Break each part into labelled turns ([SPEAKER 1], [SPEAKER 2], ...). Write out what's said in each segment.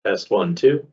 [SPEAKER 1] Test one, two.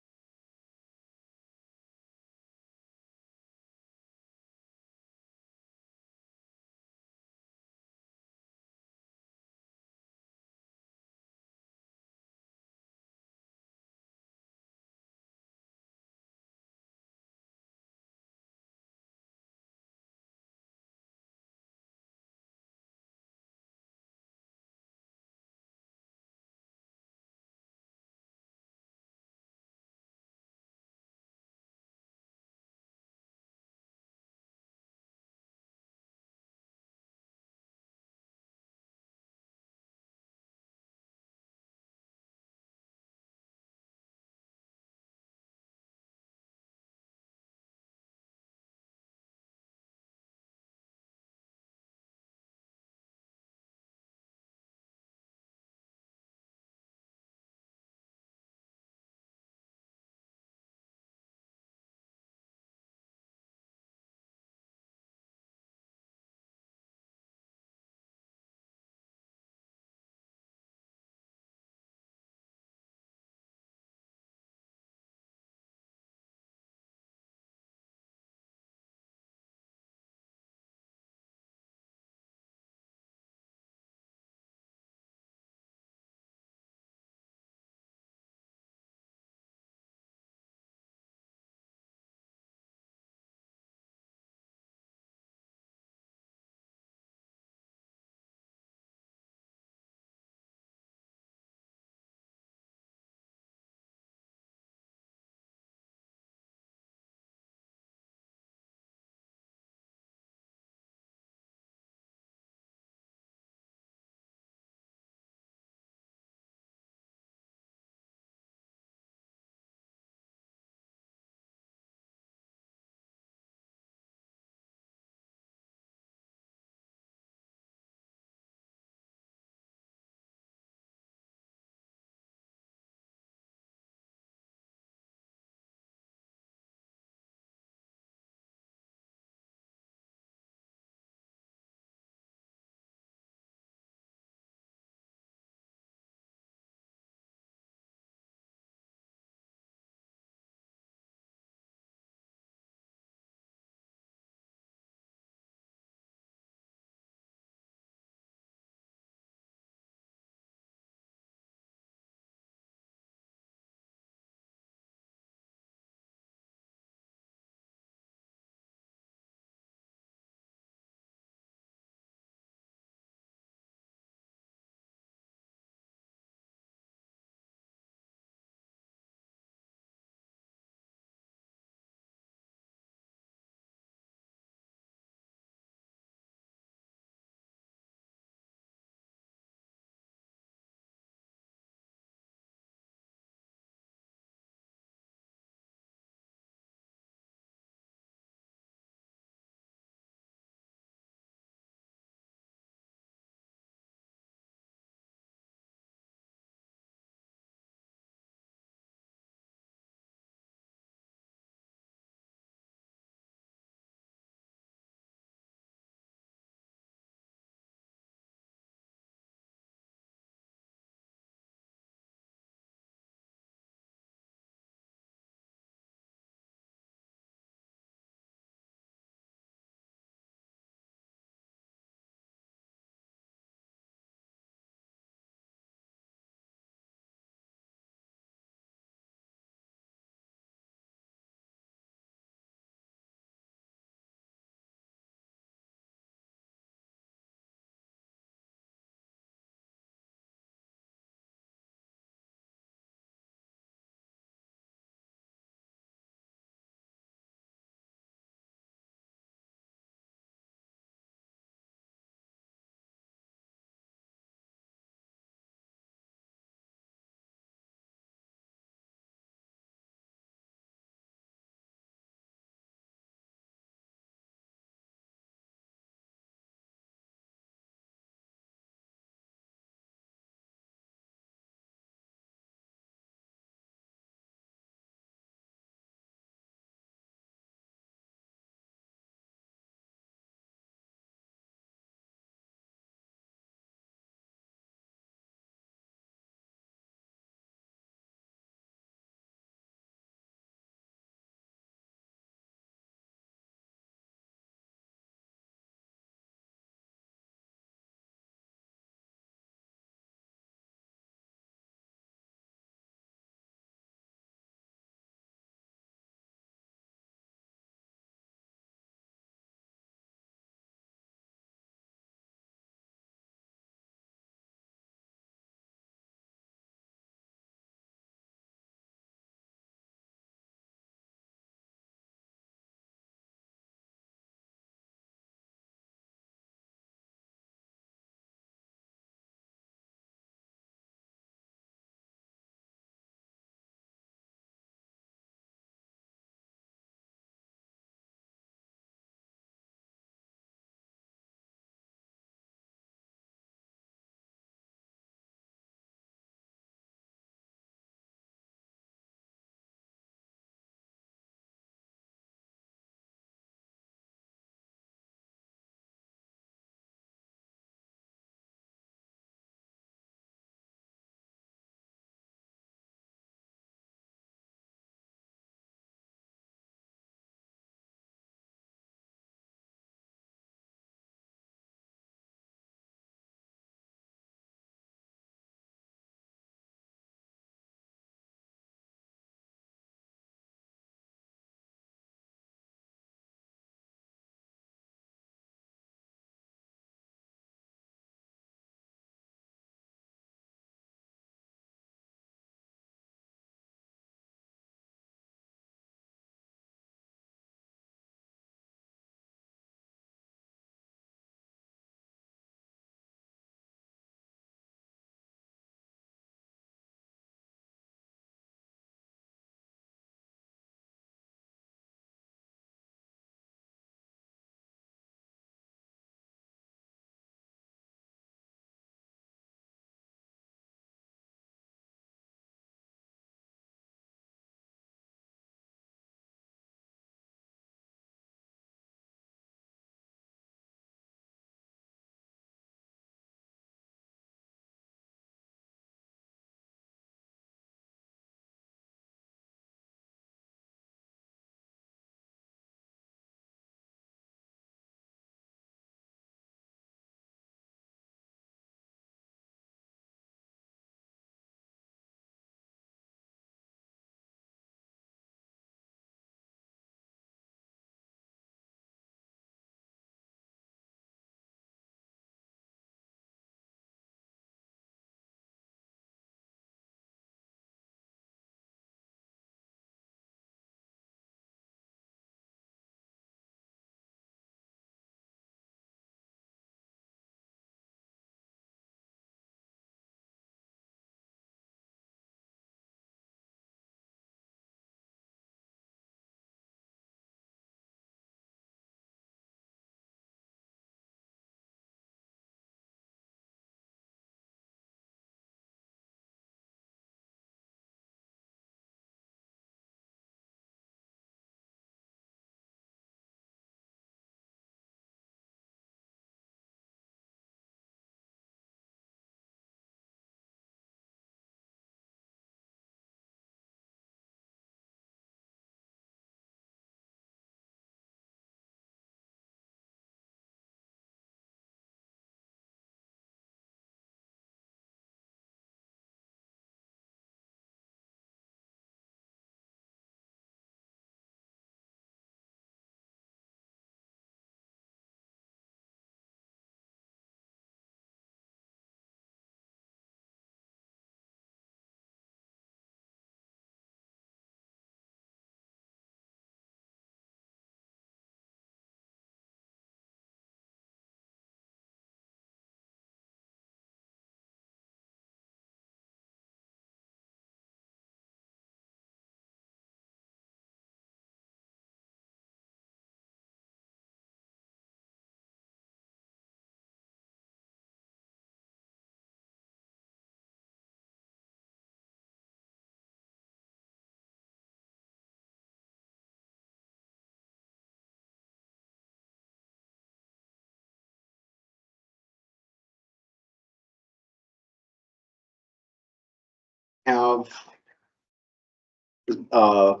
[SPEAKER 1] have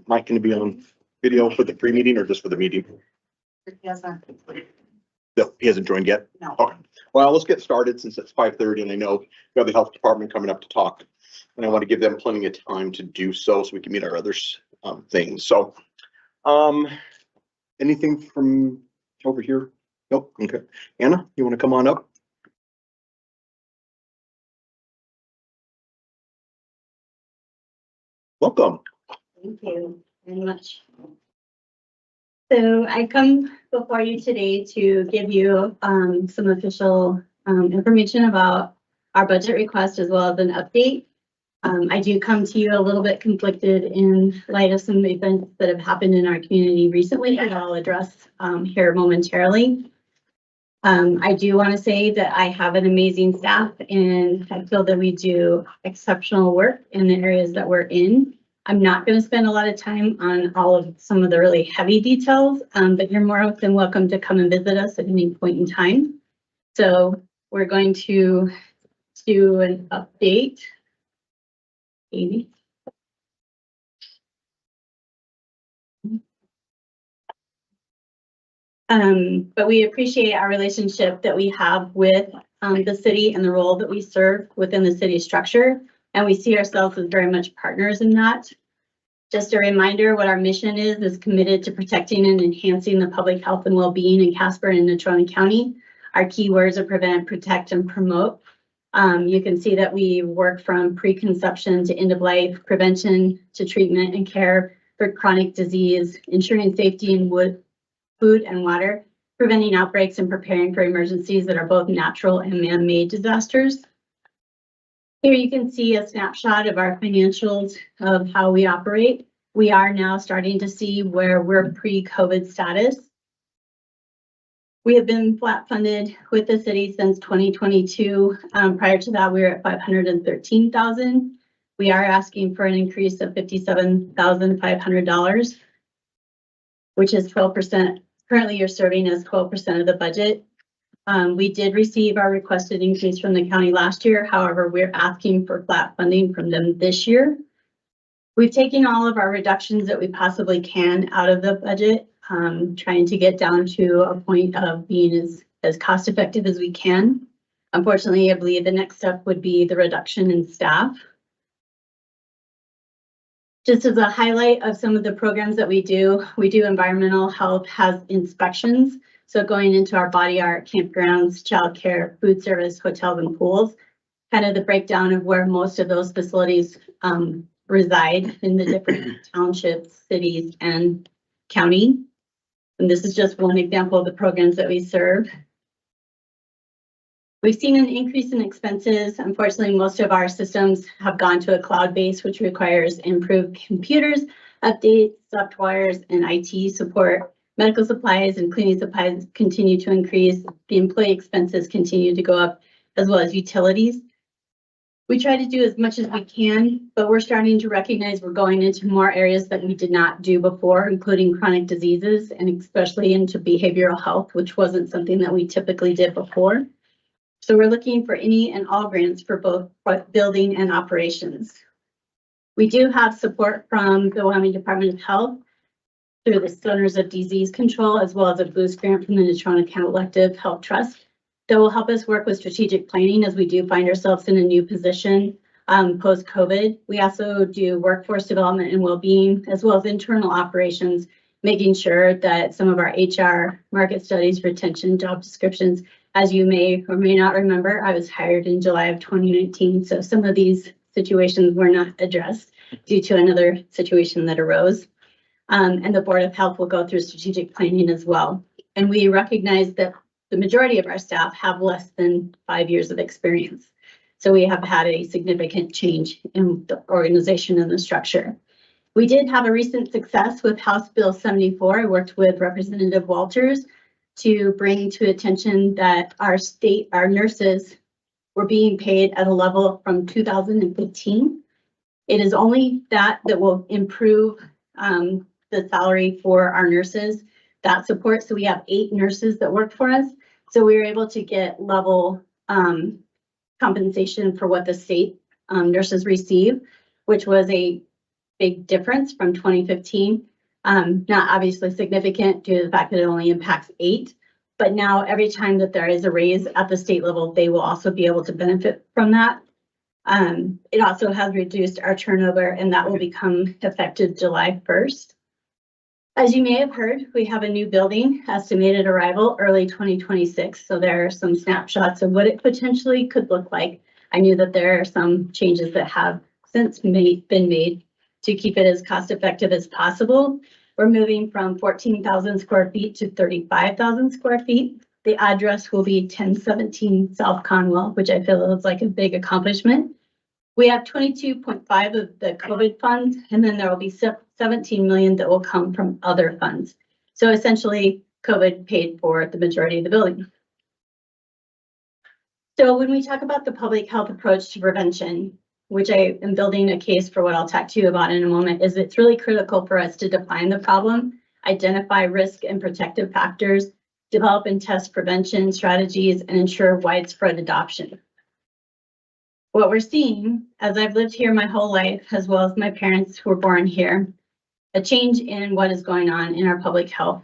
[SPEAKER 1] Mike going to be on video for the pre-meeting or just for the meeting? No, he hasn't joined yet?
[SPEAKER 2] No.
[SPEAKER 1] Okay. Well, let's get started since it's 5:30 and I know we have the health department coming up to talk. And I want to give them plenty of time to do so we can meet our other things. So, anything from over here? Nope. Okay. Anna, you want to come on up? Welcome.
[SPEAKER 3] Thank you very much. So I come before you today to give you some official information about our budget request as well as an update. I do come to you a little bit conflicted in light of some events that have happened in our community recently that I'll address here momentarily. I do want to say that I have an amazing staff and I feel that we do exceptional work in the areas that we're in. I'm not going to spend a lot of time on all of some of the really heavy details, but you're more than welcome to come and visit us at any point in time. So we're going to do an update. Amy. But we appreciate our relationship that we have with the city and the role that we serve within the city structure. And we see ourselves as very much partners in that. Just a reminder, what our mission is committed to protecting and enhancing the public health and well-being in Casper and Natrona County. Our key words are prevent, protect, and promote. You can see that we work from preconception to end of life, prevention to treatment and care for chronic disease, ensuring safety in food and water, preventing outbreaks and preparing for emergencies that are both natural and man-made disasters. Here you can see a snapshot of our financials of how we operate. We are now starting to see where we're pre-COVID status. We have been flat funded with the city since 2022. Prior to that, we were at $513,000. We are asking for an increase of $57,500, which is 12%. Currently, you're serving as 12% of the budget. We did receive our requested increase from the county last year. However, we're asking for flat funding from them this year. We've taken all of our reductions that we possibly can out of the budget, trying to get down to a point of being as cost effective as we can. Unfortunately, I believe the next step would be the reduction in staff. Just as a highlight of some of the programs that we do environmental health has inspections. So going into our body art, campgrounds, childcare, food service, hotels, and pools, kind of the breakdown of where most of those facilities reside in the different townships, cities, and county. And this is just one example of the programs that we serve. We've seen an increase in expenses. Unfortunately, most of our systems have gone to a cloud base, which requires improved computers, updates, softwares, and IT support. Medical supplies and cleaning supplies continue to increase. The employee expenses continue to go up, as well as utilities. We try to do as much as we can, but we're starting to recognize we're going into more areas that we did not do before, including chronic diseases and especially into behavioral health, which wasn't something that we typically did before. So we're looking for any and all grants for both building and operations. We do have support from the Wyoming Department of Health through the Centers of Disease Control, as well as a boost grant from the Natrona Collective Health Trust that will help us work with strategic planning as we do find ourselves in a new position post-COVID. We also do workforce development and well-being, as well as internal operations, making sure that some of our HR, market studies, retention, job descriptions, as you may or may not remember, I was hired in July of 2019. So some of these situations were not addressed due to another situation that arose. And the Board of Health will go through strategic planning as well. And we recognize that the majority of our staff have less than 5 years of experience. So we have had a significant change in the organization and the structure. We did have a recent success with House Bill 74. I worked with Representative Walters to bring to attention that our nurses were being paid at a level from 2015. It is only that will improve the salary for our nurses, that support. So we have 8 nurses that work for us. So we were able to get level compensation for what the state nurses receive, which was a big difference from 2015. Not obviously significant due to the fact that it only impacts 8, but now every time that there is a raise at the state level, they will also be able to benefit from that. It also has reduced our turnover, and that will become effective July 1st. As you may have heard, we have a new building, estimated arrival early 2026. So there are some snapshots of what it potentially could look like. I knew that there are some changes that have since been made to keep it as cost effective as possible. We're moving from 14,000 square feet to 35,000 square feet. The address will be 1017 South Conwell, which I feel is like a big accomplishment. We have 22.5 of the COVID funds, and then there will be 17 million that will come from other funds. So essentially, COVID paid for the majority of the building. So when we talk about the public health approach to prevention, which I am building a case for what I'll talk to you about in a moment, is it's really critical for us to define the problem, identify risk and protective factors, develop and test prevention strategies, and ensure widespread adoption. What we're seeing, as I've lived here my whole life, as well as my parents who were born here, a change in what is going on in our public health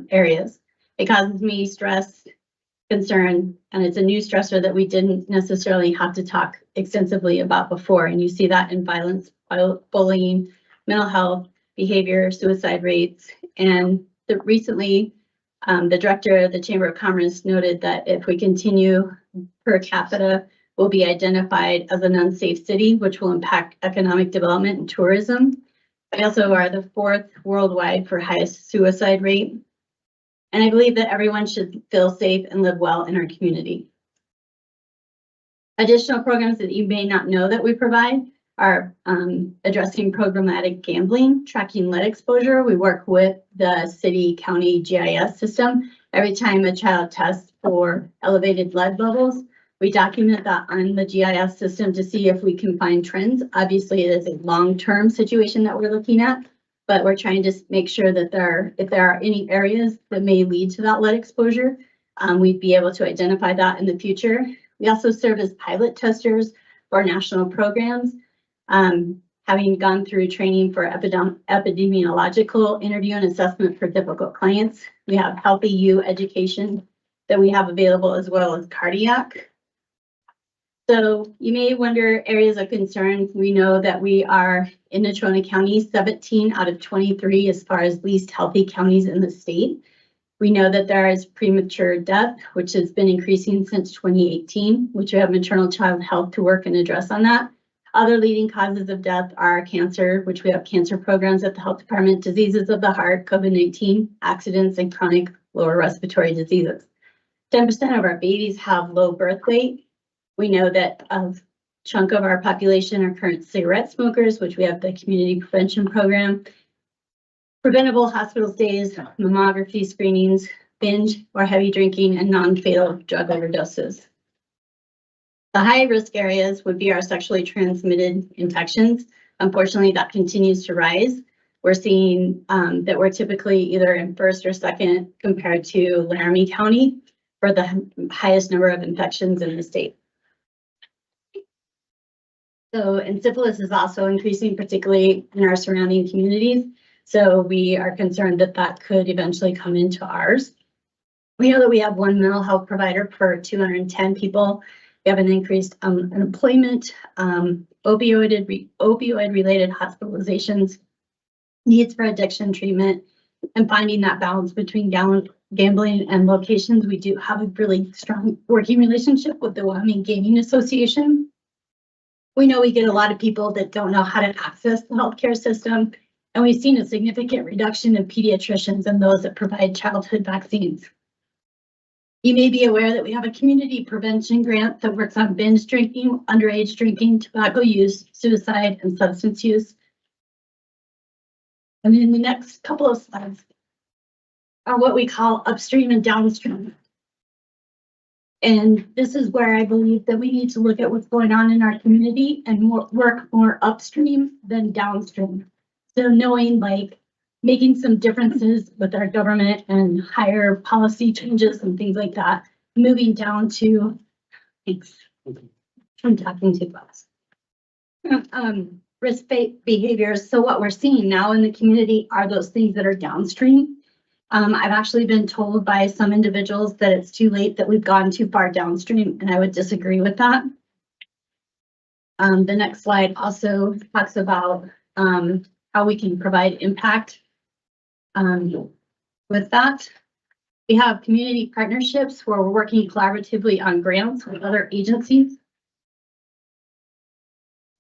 [SPEAKER 3] areas. It causes me stress, concern, and it's a new stressor that we didn't necessarily have to talk extensively about before. And you see that in violence, bullying, mental health, behavior, suicide rates. And recently, the director of the Chamber of Commerce noted that if we continue, per capita will be identified as an unsafe city, which will impact economic development and tourism. We also are the 4th worldwide for highest suicide rate. And I believe that everyone should feel safe and live well in our community. Additional programs that you may not know that we provide are addressing programmatic gambling, tracking lead exposure. We work with the city county GIS system. Every time a child tests for elevated lead levels, we document that on the GIS system to see if we can find trends. Obviously, it is a long-term situation that we're looking at, but we're trying to make sure that if there are any areas that may lead to that lead exposure, we'd be able to identify that in the future. We also serve as pilot testers for national programs, having gone through training for epidemiological interview and assessment for difficult clients. We have Healthy You education that we have available, as well as cardiac. So you may wonder areas of concern. We know that we are in Natrona County, 17 out of 23 as far as least healthy counties in the state. We know that there is premature death, which has been increasing since 2018, which we have maternal child health to work and address on that. Other leading causes of death are cancer, which we have cancer programs at the health department, diseases of the heart, COVID-19, accidents, and chronic lower respiratory diseases. 10% of our babies have low birth weight. We know that a chunk of our population are current cigarette smokers, which we have the community prevention program. Preventable hospital stays, mammography screenings, binge or heavy drinking, and non-fatal drug overdoses. The high risk areas would be our sexually transmitted infections. Unfortunately, that continues to rise. We're seeing that we're typically either in 1st or 2nd compared to Laramie County for the highest number of infections in the state. So, and syphilis is also increasing, particularly in our surrounding communities. So we are concerned that that could eventually come into ours. We know that we have one mental health provider per 210 people. We have an increased unemployment, opioid-related hospitalizations, needs for addiction treatment, and finding that balance between gambling and locations. We do have a really strong working relationship with the Wyoming Gaming Association. We know we get a lot of people that don't know how to access the healthcare system, and we've seen a significant reduction in pediatricians and those that provide childhood vaccines. You may be aware that we have a community prevention grant that works on binge drinking, underage drinking, tobacco use, suicide, and substance use. And in the next couple of slides are what we call upstream and downstream. And this is where I believe that we need to look at what's going on in our community and work more upstream than downstream. So knowing, like, making some differences with our government and higher policy changes and things like that, moving down to, thanks, I'm talking too fast. risk-based behaviors. So what we're seeing now in the community are those things that are downstream. I've actually been told by some individuals that it's too late, that we've gone too far downstream, and I would disagree with that. The next slide also talks about how we can provide impact. With that, we have community partnerships where we're working collaboratively on grants with other agencies.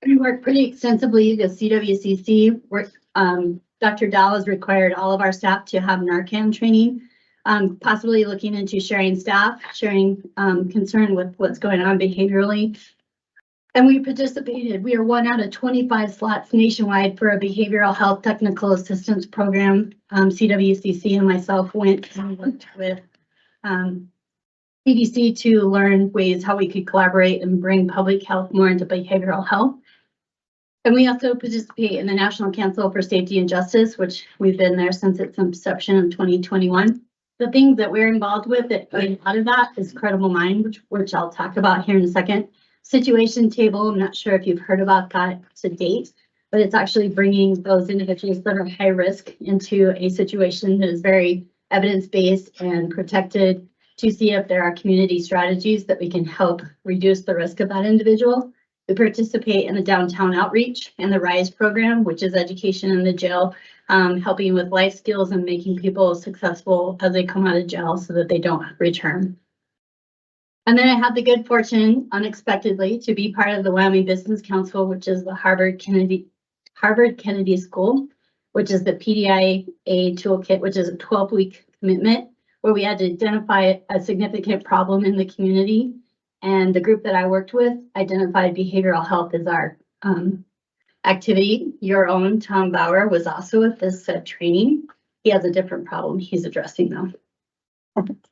[SPEAKER 3] We work pretty extensively with CWCC. Dr. Dahl has required all of our staff to have Narcan training, possibly looking into sharing staff, sharing concern with what's going on behaviorally. And we participated. We are 1 out of 25 slots nationwide for a behavioral health technical assistance program. CWCC and myself went and worked with CDC to learn ways how we could collaborate and bring public health more into behavioral health. And we also participate in the National Council for Safety and Justice, which we've been there since its inception in 2021. The things that we're involved with that out of that is Credible Mind, which I'll talk about here in a second. Situation table, I'm not sure if you've heard about that to date, but it's actually bringing those individuals that are high risk into a situation that is very evidence-based and protected to see if there are community strategies that we can help reduce the risk of that individual. We participate in the downtown outreach and the RISE program, which is education in the jail, helping with life skills and making people successful as they come out of jail so that they don't return. And then I had the good fortune, unexpectedly, to be part of the Wyoming Business Council, which is the Harvard Kennedy School, which is the PDIA toolkit, which is a 12-week commitment where we had to identify a significant problem in the community. And the group that I worked with identified behavioral health as our activity. Your own Tom Bauer was also at this training. He has a different problem he's addressing though.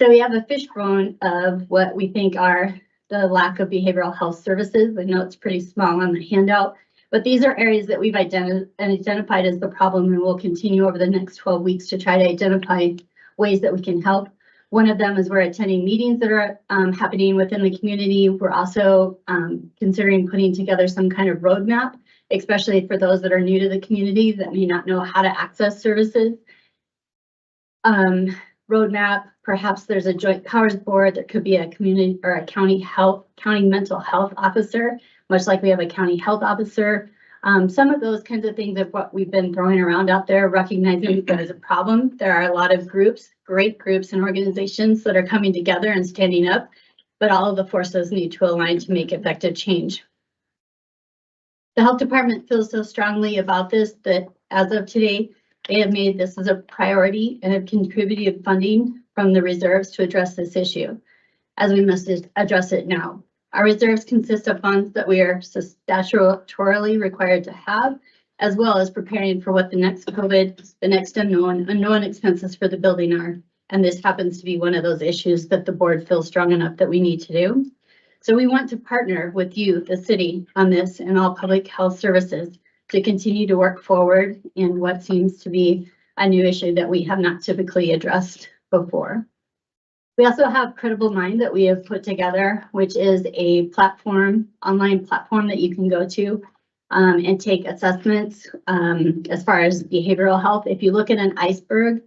[SPEAKER 3] So we have a fishbone of what we think are the lack of behavioral health services. I know it's pretty small on the handout, but these are areas that we've identified as the problem, and we'll continue over the next 12 weeks to try to identify ways that we can help. One of them is we're attending meetings that are happening within the community. We're also considering putting together some kind of roadmap, especially for those that are new to the community that may not know how to access services. Roadmap, perhaps there's a joint powers board. There could be a community or a county mental health officer, much like we have a county health officer. Some of those kinds of things of what we've been throwing around out there, recognizing that there is a problem. There are a lot of groups, great groups and organizations that are coming together and standing up, but all of the forces need to align to make effective change. The health department feels so strongly about this that as of today, they have made this as a priority and have contributed funding from the reserves to address this issue, as we must address it now. Our reserves consist of funds that we are statutorily required to have, as well as preparing for what the next COVID, the next unknown expenses for the building are. And this happens to be one of those issues that the board feels strong enough that we need to do. So we want to partner with you, the city, on this and all public health services to continue to work forward in what seems to be a new issue that we have not typically addressed before. We also have Credible Mind that we have put together, which is a platform, online platform that you can go to and take assessments as far as behavioral health. If you look at an iceberg,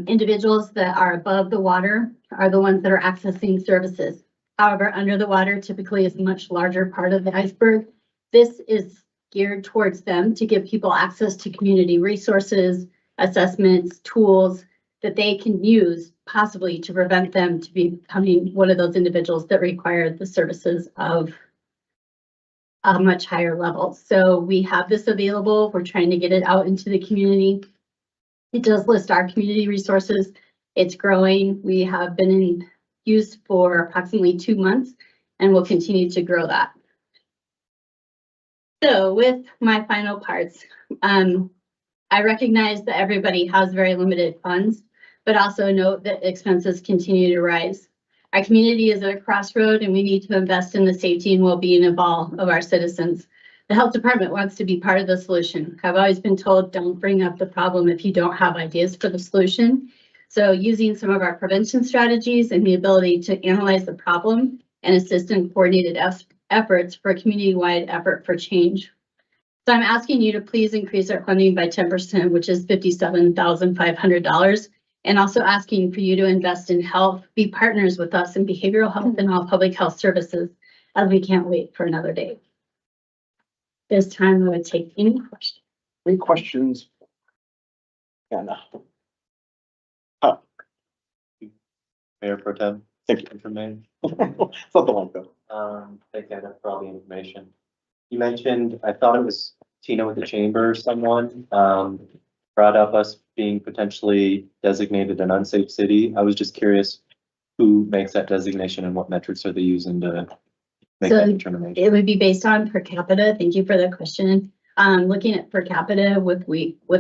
[SPEAKER 3] individuals that are above the water are the ones that are accessing services. However, under the water typically is a much larger part of the iceberg. This is geared towards them to give people access to community resources, assessments, tools that they can use possibly to prevent them to becoming one of those individuals that require the services of a much higher level. So we have this available. We're trying to get it out into the community. It does list our community resources. It's growing. We have been in use for approximately 2 months and we'll continue to grow that. So with my final parts, I recognize that everybody has very limited funds, but also note that expenses continue to rise. Our community is at a crossroad and we need to invest in the safety and well-being of all of our citizens. The health department wants to be part of the solution. I've always been told, don't bring up the problem if you don't have ideas for the solution. So using some of our prevention strategies and the ability to analyze the problem and assist in coordinated efforts for a community-wide effort for change So I'm asking you to please increase our funding by 10%, which is $57,500. And also asking for you to invest in health, be partners with us in behavioral health and all public health services, as we can't wait for another day. This time I would take any questions.
[SPEAKER 1] Any questions? Anna?
[SPEAKER 2] Mayor Pro Tem,
[SPEAKER 1] Thank you.
[SPEAKER 2] information.
[SPEAKER 1] Something like that.
[SPEAKER 2] Thank you for all the information. You mentioned, I thought it was Tina with the chamber, someone, brought up us being potentially designated an unsafe city. I was just curious who makes that designation and what metrics are they using to make that determination?
[SPEAKER 3] It would be based on per capita. Thank you for the question. Looking at per capita with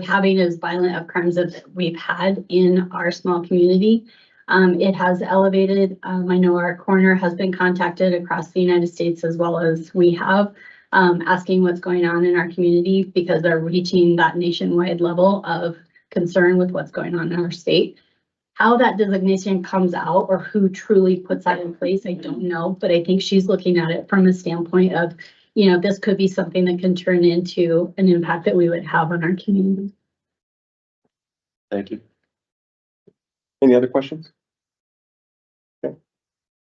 [SPEAKER 3] having as violent of crimes as we've had in our small community, it has elevated. I know our coroner has been contacted across the United States as well as we have, asking what's going on in our community because they're reaching that nationwide level of concern with what's going on in our state. How that designation comes out or who truly puts that in place, I don't know, but I think she's looking at it from a standpoint of, you know, this could be something that can turn into an impact that we would have on our community.
[SPEAKER 2] Thank you.
[SPEAKER 1] Any other questions? Okay.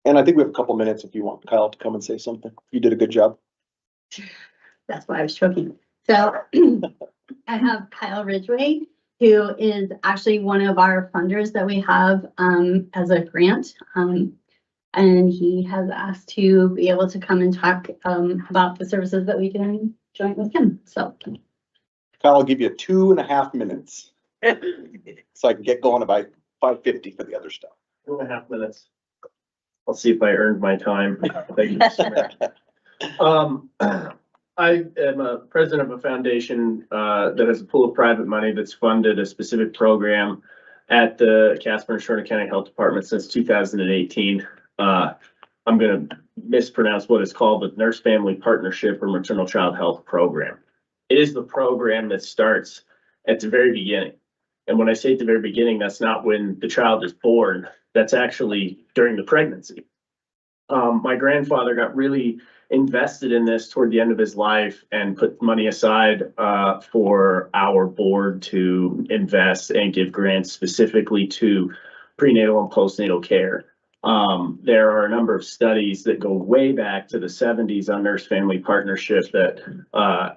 [SPEAKER 1] And I think we have a couple minutes if you want Kyle to come and say something. You did a good job.
[SPEAKER 3] That's why I was choking. So I have Kyle Ridgway, who is actually one of our funders that we have as a grant. And he has asked to be able to come and talk about the services that we can join with him. So
[SPEAKER 1] Kyle, I'll give you 2.5 minutes. So I can get going about 5:50 for the other stuff.
[SPEAKER 4] 2.5 minutes. I'll see if I earned my time. Thank you, Mr. Mayor. I am a president of a foundation that has a pool of private money that's funded a specific program at the Casper and Shorter County Health Department since 2018. I'm going to mispronounce what it's called, the Nurse Family Partnership or Maternal Child Health Program. It is the program that starts at the very beginning. And when I say at the very beginning, that's not when the child is born. That's actually during the pregnancy. My grandfather got really invested in this toward the end of his life and put money aside for our board to invest and give grants specifically to prenatal and postnatal care. There are a number of studies that go way back to the 70s on nurse family partnership that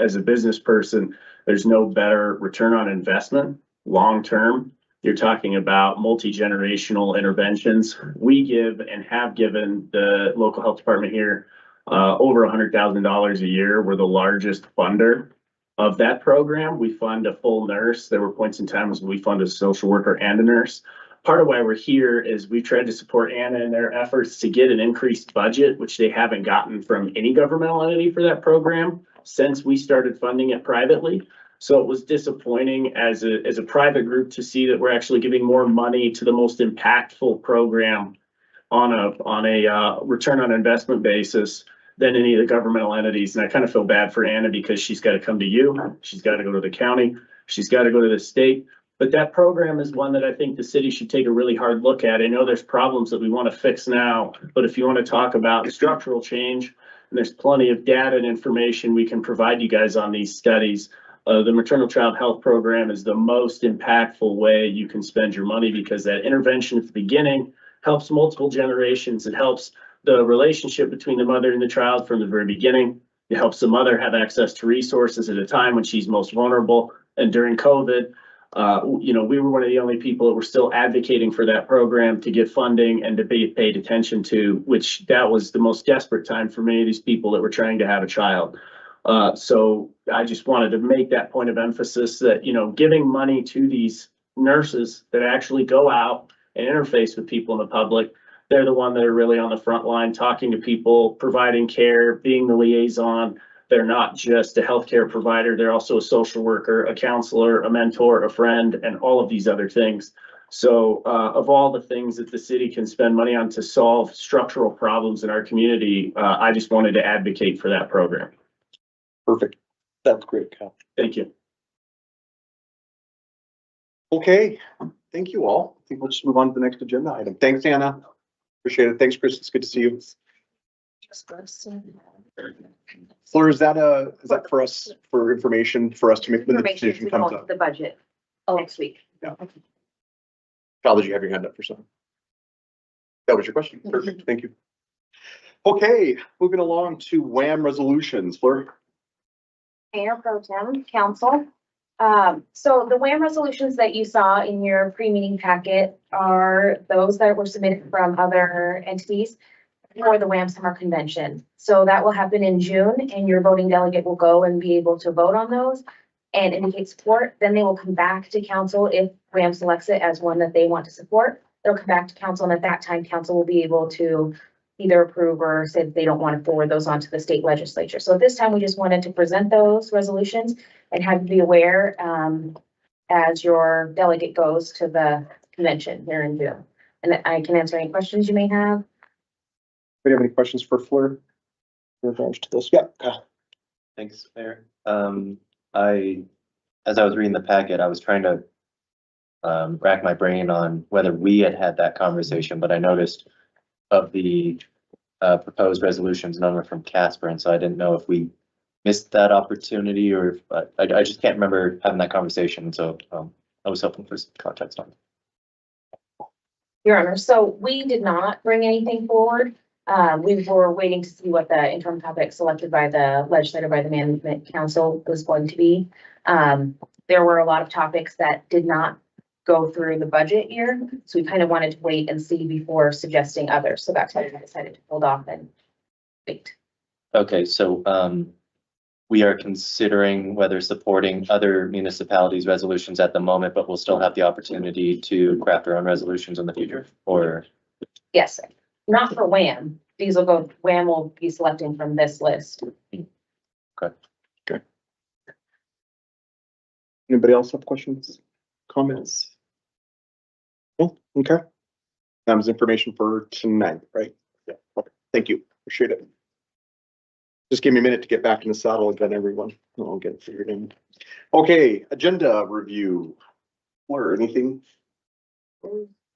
[SPEAKER 4] as a business person, there's no better return on investment long term. You're talking about multi-generational interventions. We give and have given the local health department here over $100,000 a year. We're the largest funder of that program. We fund a full nurse. There were points in time when we funded a social worker and a nurse. Part of why we're here is we tried to support Anna in their efforts to get an increased budget, which they haven't gotten from any governmental entity for that program since we started funding it privately. So it was disappointing as a private group to see that we're actually giving more money to the most impactful program on a return on investment basis than any of the governmental entities. And I kind of feel bad for Anna because she's got to come to you. She's got to go to the county. She's got to go to the state. But that program is one that I think the city should take a really hard look at. I know there's problems that we want to fix now, but if you want to talk about structural change, and there's plenty of data and information we can provide you guys on these studies. The maternal child health program is the most impactful way you can spend your money because that intervention at the beginning helps multiple generations. It helps the relationship between the mother and the child from the very beginning. It helps the mother have access to resources at a time when she's most vulnerable. And during COVID, we were one of the only people that were still advocating for that program to get funding and to be paid attention to, which that was the most desperate time for many of these people that were trying to have a child. So I just wanted to make that point of emphasis that, giving money to these nurses that actually go out and interface with people in the public, they're the one that are really on the front line, talking to people, providing care, being the liaison. They're not just a healthcare provider. They're also a social worker, a counselor, a mentor, a friend, and all of these other things. So of all the things that the city can spend money on to solve structural problems in our community, I just wanted to advocate for that program.
[SPEAKER 1] Perfect. That's great, Kyle.
[SPEAKER 4] Thank you.
[SPEAKER 1] Okay, thank you all. I think we'll just move on to the next agenda item. Thanks, Anna. Appreciate it. Thanks, Chris. It's good to see you. Fleur, is that for us, for information, for us to make when the
[SPEAKER 5] Information
[SPEAKER 1] decision
[SPEAKER 5] to
[SPEAKER 1] comes
[SPEAKER 5] go
[SPEAKER 1] up?
[SPEAKER 5] into the budget next week.
[SPEAKER 1] Val, did you have your hand up for something? That was your question. Perfect. Thank you. Okay, moving along to WAM resolutions. Fleur?
[SPEAKER 5] Mayor Pro Tem, Council. So the WAM resolutions that you saw in your pre-meeting packet are those that were submitted from other entities for the WAM Summer Convention. So that will happen in June, and your voting delegate will go and be able to vote on those and indicate support. Then they will come back to council if WAM selects it as one that they want to support. They'll come back to council, and at that time, council will be able to either approve or say that they don't want to forward those on to the state legislature. So at this time, we just wanted to present those resolutions and have you be aware as your delegate goes to the convention here in June. And I can answer any questions you may have.
[SPEAKER 1] Do you have any questions for Fleur? In regards to this? Yeah. Kyle.
[SPEAKER 2] Thanks, Mayor. As I was reading the packet, I was trying to rack my brain on whether we had that conversation, but I noticed of the proposed resolutions, none were from Casper, and so I didn't know if we missed that opportunity or if, I just can't remember having that conversation, so I was hoping for some context on it.
[SPEAKER 5] Your Honor, so we did not bring anything forward. We were waiting to see what the interim topic selected by the legislator, by the Management Council was going to be. There were a lot of topics that did not go through the budget year, so we kind of wanted to wait and see before suggesting others. So that's why we decided to hold off and wait.
[SPEAKER 2] Okay, so we are considering whether supporting other municipalities' resolutions at the moment, but we'll still have the opportunity to craft our own resolutions in the future, or?
[SPEAKER 5] Yes, sir. Not for WAM. These will go, WAM will be selecting from this list.
[SPEAKER 1] Anybody else have questions, comments? No? Okay. That was information for tonight, right? Yeah. Okay. Thank you. Appreciate it. Just give me a minute to get back in the saddle again, everyone. I'll get it figured in. Okay, agenda review. Or anything?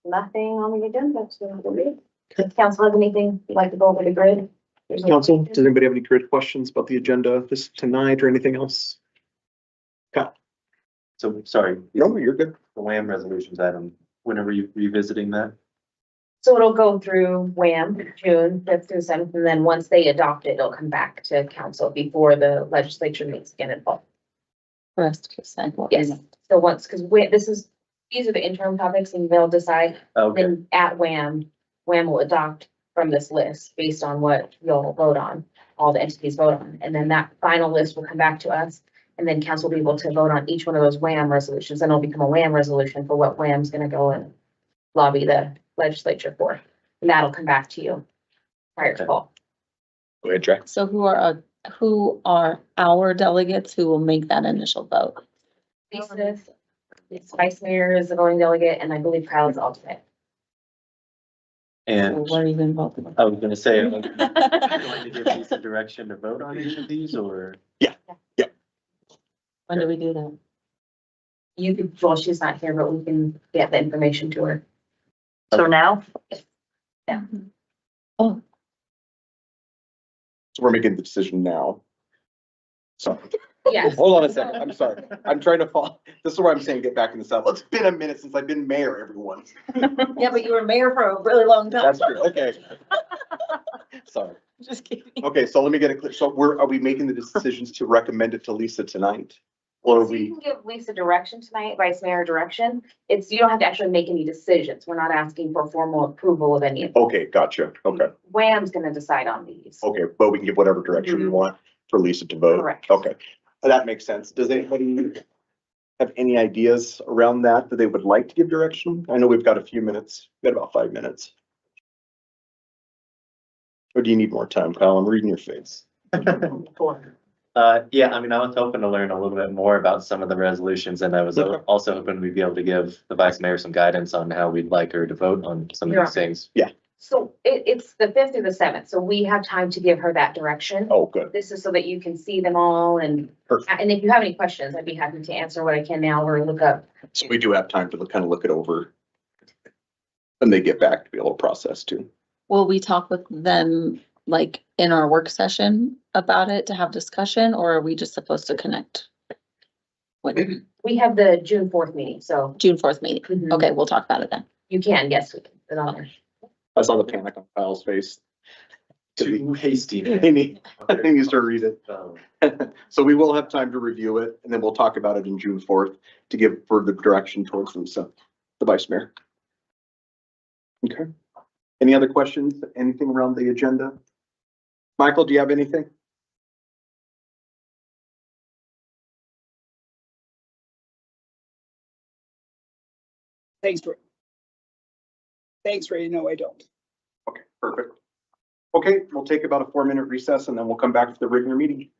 [SPEAKER 5] Nothing on the agenda. If council has anything you'd like to go over the grid? There's no-
[SPEAKER 1] Council, does anybody have any grid questions about the agenda this tonight or anything else? Okay.
[SPEAKER 2] So, sorry,
[SPEAKER 1] No, you're good.
[SPEAKER 2] the WAM resolutions item, when are you revisiting that?
[SPEAKER 5] So it'll go through WAM, June 5th through 7th, and then once they adopt it, it'll come back to council before the legislature meets again in fall.
[SPEAKER 6] For us to decide what.
[SPEAKER 5] Yes, so once, because these are the interim topics and they'll decide,
[SPEAKER 2] Okay,
[SPEAKER 5] then at WAM will adopt from this list based on what you'll vote on, all the entities vote on. And then that final list will come back to us. And then council will be able to vote on each one of those WAM resolutions. And it'll become a WAM resolution for what WAM's gonna go and lobby the legislature for. And that'll come back to you prior to
[SPEAKER 2] Okay.
[SPEAKER 5] fall.
[SPEAKER 1] Go ahead, Jack.
[SPEAKER 6] So who are our delegates who will make that initial vote?
[SPEAKER 5] Lisa, vice mayor is the voting delegate, and I believe Kyle is the alternate.
[SPEAKER 6] So
[SPEAKER 2] and
[SPEAKER 6] what are you gonna vote?
[SPEAKER 2] I was gonna say, am I going to give Lisa direction to vote on each of these, or?
[SPEAKER 6] When do we do that?
[SPEAKER 5] You could, well, she's not here, but we can get the information to her.
[SPEAKER 6] So now? Oh,
[SPEAKER 1] So we're making the decision now. So,
[SPEAKER 5] Yes.
[SPEAKER 1] hold on a second. I'm sorry. I'm trying to follow. This is where I'm saying get back in the saddle. It's been a minute since I've been mayor, everyone.
[SPEAKER 6] yeah, but you were mayor for a really long time.
[SPEAKER 1] That's true. Okay. Sorry.
[SPEAKER 6] Just kidding.
[SPEAKER 1] Okay, so let me get it clear. So are we making the decisions to recommend it to Lisa tonight? Or are
[SPEAKER 5] So you
[SPEAKER 1] we,
[SPEAKER 5] can give Lisa direction tonight, vice mayor direction. You don't have to actually make any decisions. We're not asking for formal approval of any of them.
[SPEAKER 1] okay, gotcha. Okay,
[SPEAKER 5] WAM's gonna decide on these.
[SPEAKER 1] okay, but we can give whatever direction we want for Lisa to vote.
[SPEAKER 5] Correct.
[SPEAKER 1] Okay, that makes sense. Does anybody have any ideas around that they would like to give direction? I know we've got a few minutes. We've got about 5 minutes. Or do you need more time, Kyle? I'm reading your face.
[SPEAKER 2] Yeah, I mean, I was hoping to learn a little bit more about some of the resolutions, and I was
[SPEAKER 1] Okay.
[SPEAKER 2] also hoping we'd be able to give the vice mayor some guidance on how we'd like her to vote on some of
[SPEAKER 5] Yeah.
[SPEAKER 2] these things.
[SPEAKER 5] So it's the 5th through the 7th, so we have time to give her that direction.
[SPEAKER 1] Oh, good.
[SPEAKER 5] This is so that you can see them all and
[SPEAKER 1] Perfect.
[SPEAKER 5] if you have any questions, I'd be happy to answer what I can now or look up.
[SPEAKER 1] So we do have time to kind of look it over. And they get back to be able to process too.
[SPEAKER 6] Will we talk with them like in our work session about it to have discussion, or are we just supposed to connect? When,
[SPEAKER 5] We have the June 4th meeting, so.
[SPEAKER 6] June 4th meeting?
[SPEAKER 5] Mhm.
[SPEAKER 6] Okay, we'll talk about it then.
[SPEAKER 5] You can, yes, we can. Put it on there.
[SPEAKER 1] I saw the panic on Kyle's face.
[SPEAKER 2] Too hasty.
[SPEAKER 1] He needs to read it.
[SPEAKER 2] Um,
[SPEAKER 1] So we will have time to review it, and then we'll talk about it in June 4th to give further direction towards Lisa, the vice mayor. Okay. Any other questions? Anything around the agenda? Michael, do you have anything?
[SPEAKER 7] Thanks, Ray. No, I don't.
[SPEAKER 1] Okay, perfect. Okay, we'll take about a 4-minute recess and then we'll come back to the regular meeting.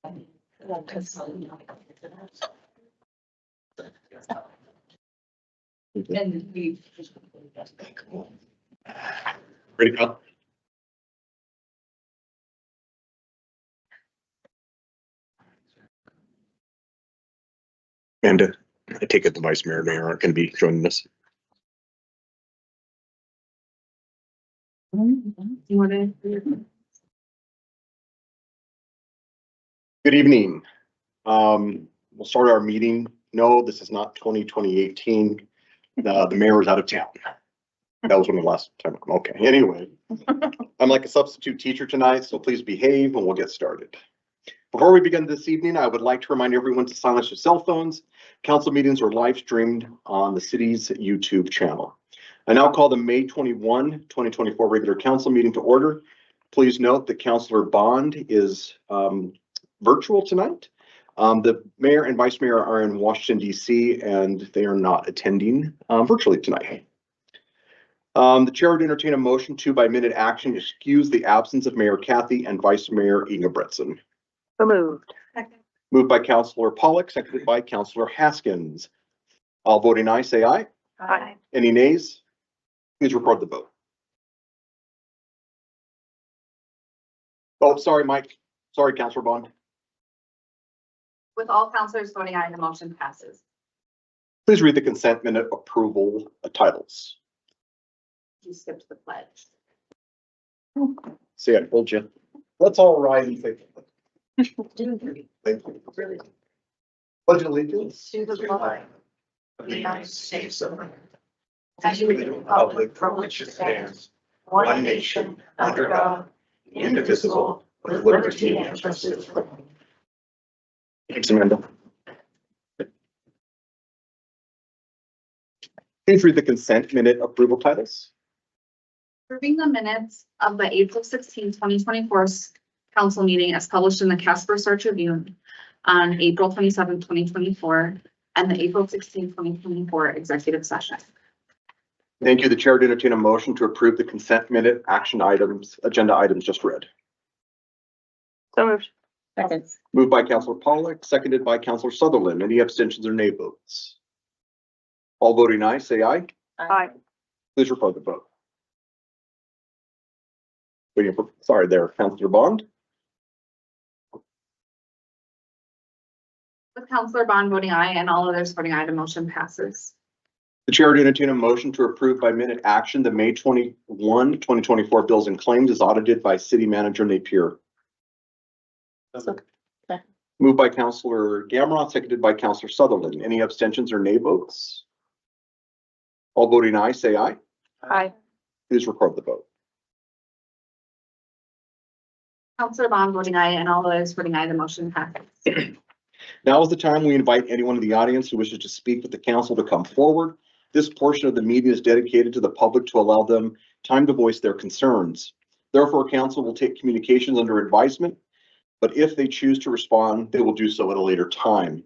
[SPEAKER 1] Ready to go? And I take it the vice mayor and mayor aren't going to be joining us.
[SPEAKER 5] You wanna?
[SPEAKER 1] Good evening. We'll start our meeting. No, this is not 2018. The mayor is out of town. That was when the last time. Okay, anyway. I'm like a substitute teacher tonight, so please behave and we'll get started. Before we begin this evening, I would like to remind everyone to silence your cell phones. Council meetings are live streamed on the city's YouTube channel. I now call the May 21, 2024 regular council meeting to order. Please note that Councilor Bond is virtual tonight. The mayor and vice mayor are in Washington, D.C., and they are not attending virtually tonight. The chair would entertain a motion to, by minute action, excuse the absence of Mayor Kathy and Vice Mayor Inga Bretson.
[SPEAKER 7] So moved.
[SPEAKER 1] Moved by Councilor Pollock, seconded by Councilor Haskins. All voting aye, say aye.
[SPEAKER 7] Aye.
[SPEAKER 1] Any nays? Please record the vote. Oh, sorry, Mike. Sorry, Councilor Bond.
[SPEAKER 8] With all councilors voting aye, the motion passes.
[SPEAKER 1] Please read the consent minute approval titles.
[SPEAKER 8] You skipped the pledge.
[SPEAKER 1] See, I told you. Let's all rise and say thank you. Pledge allegiance
[SPEAKER 8] To the flag of the United States of America,
[SPEAKER 9] and to the republic for which it stands, one nation, under God, indivisible, with liberty and justice for all.
[SPEAKER 1] Thanks, Amanda. Please read the consent minute approval titles.
[SPEAKER 8] Approving the minutes of the April 16, 2024 council meeting as published in the Casper Tribune on April 27, 2024, and the April 16, 2024 executive session.
[SPEAKER 1] Thank you. The chair would entertain a motion to approve the consent minute action items, agenda items just read.
[SPEAKER 7] So moved.
[SPEAKER 6] Second.
[SPEAKER 1] Moved by Councilor Pollock, seconded by Councilor Sutherland. Any abstentions or nay votes? All voting aye, say aye.
[SPEAKER 7] Aye.
[SPEAKER 1] Please record the vote. Waiting for, sorry there, Councilor Bond.
[SPEAKER 8] With Councilor Bond voting aye and all others voting aye, the motion passes.
[SPEAKER 1] The chair would entertain a motion to approve by minute action the May 21, 2024 bills and claims as audited by City Manager Napier. Moved by Councilor Gamrot, seconded by Councilor Sutherland. Any abstentions or nay votes? All voting aye, say aye.
[SPEAKER 7] Aye.
[SPEAKER 1] Please record the vote.
[SPEAKER 8] Councilor Bond voting aye and all others voting aye, the motion passes.
[SPEAKER 1] Now is the time we invite anyone in the audience who wishes to speak with the council to come forward. This portion of the meeting is dedicated to the public to allow them time to voice their concerns. Therefore, council will take communications under advisement, but if they choose to respond, they will do so at a later time.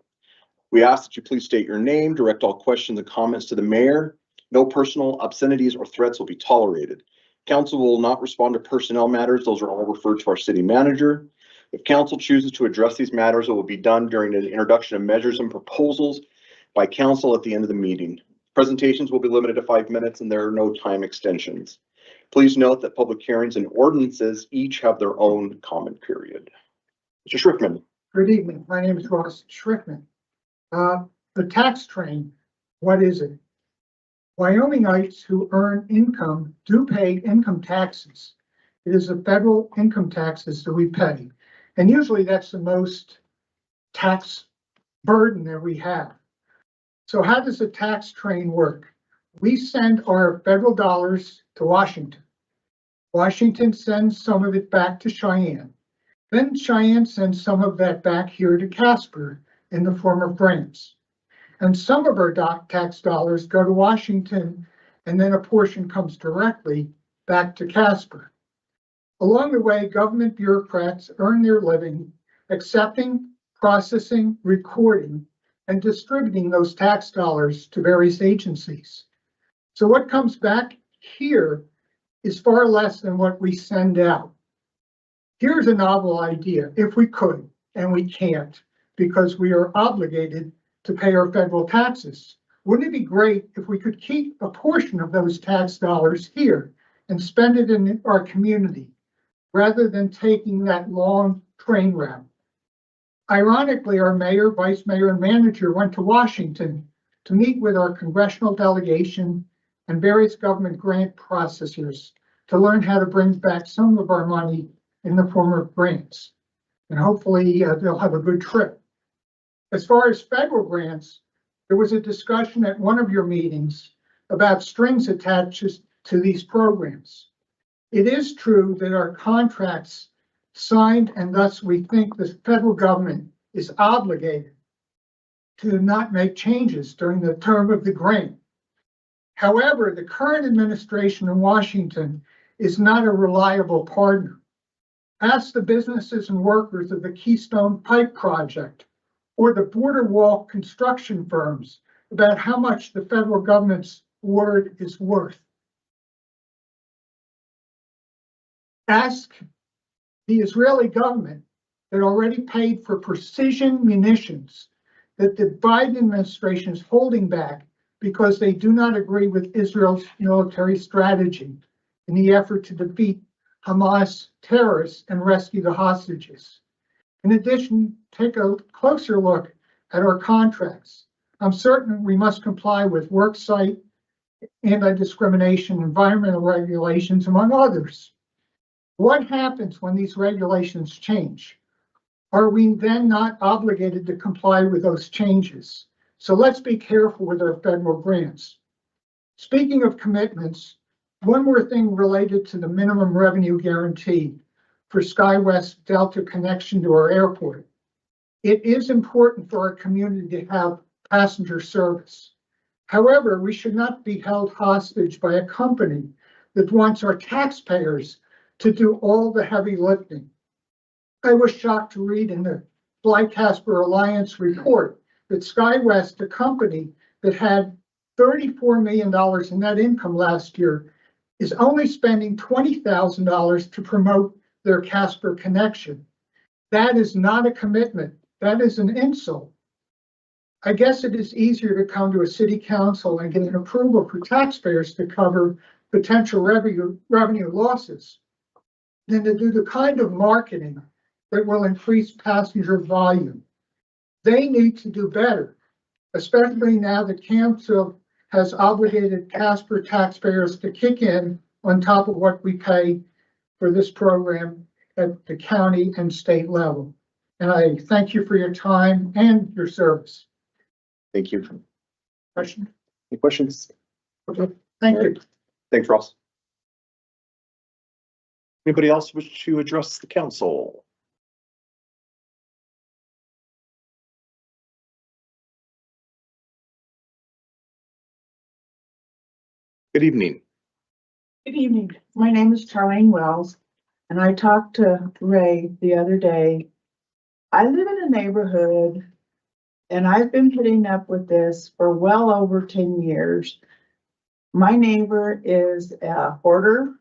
[SPEAKER 1] We ask that you please state your name, direct all questions and comments to the mayor. No personal obscenities or threats will be tolerated. Council will not respond to personnel matters. Those are all referred to our city manager. If council chooses to address these matters, it will be done during an introduction of measures and proposals by council at the end of the meeting. Presentations will be limited to 5 minutes and there are no time extensions. Please note that public hearings and ordinances each have their own comment period. Mr. Schrickman.
[SPEAKER 10] Good evening. My name is Ross Schrickman. The tax train, what is it? Wyomingites who earn income do pay income taxes. It is the federal income taxes that we pay. And usually that's the most tax burden that we have. So how does the tax train work? We send our federal dollars to Washington. Washington sends some of it back to Cheyenne. Then Cheyenne sends some of that back here to Casper in the form of grants. And some of our tax dollars go to Washington, and then a portion comes directly back to Casper. Along the way, government bureaucrats earn their living accepting, processing, recording, and distributing those tax dollars to various agencies. So what comes back here is far less than what we send out. Here's a novel idea, if we could, and we can't because we are obligated to pay our federal taxes. Wouldn't it be great if we could keep a portion of those tax dollars here and spend it in our community rather than taking that long train route? Ironically, our mayor, vice mayor, and manager went to Washington to meet with our congressional delegation and various government grant processors to learn how to bring back some of our money in the form of grants. And hopefully they'll have a good trip. As far as federal grants, there was a discussion at one of your meetings about strings attached to these programs. It is true that our contracts signed, and thus we think the federal government is obligated to not make changes during the term of the grant. However, the current administration in Washington is not a reliable partner. Ask the businesses and workers of the Keystone Pipe Project or the border wall construction firms about how much the federal government's word is worth. Ask the Israeli government that already paid for precision munitions that the Biden administration is holding back because they do not agree with Israel's military strategy in the effort to defeat Hamas terrorists and rescue the hostages. In addition, take a closer look at our contracts. I'm certain we must comply with worksite, anti-discrimination, environmental regulations, among others. What happens when these regulations change? Are we then not obligated to comply with those changes? So let's be careful with our federal grants. Speaking of commitments, one more thing related to the minimum revenue guarantee for SkyWest Delta connection to our airport. It is important for our community to have passenger service. However, we should not be held hostage by a company that wants our taxpayers to do all the heavy lifting. I was shocked to read in the Casper Alliance report that SkyWest, a company that had $34 million in net income last year, is only spending $20,000 to promote their Casper connection. That is not a commitment. That is an insult. I guess it is easier to come to a city council and get an approval for taxpayers to cover potential revenue losses than to do the kind of marketing that will increase passenger volume. They need to do better, especially now that council has obligated Casper taxpayers to kick in on top of what we pay for this program at the county and state level. And I thank you for your time and your service.
[SPEAKER 1] Thank you.
[SPEAKER 10] Question?
[SPEAKER 1] Any questions?
[SPEAKER 10] Okay, thank you.
[SPEAKER 1] Thanks, Ross. Anybody else wish to address the council? Good evening.
[SPEAKER 11] Good evening. My name is Charlene Wells, and I talked to Ray the other day. I live in a neighborhood, and I've been putting up with this for well over 10 years. My neighbor is a hoarder,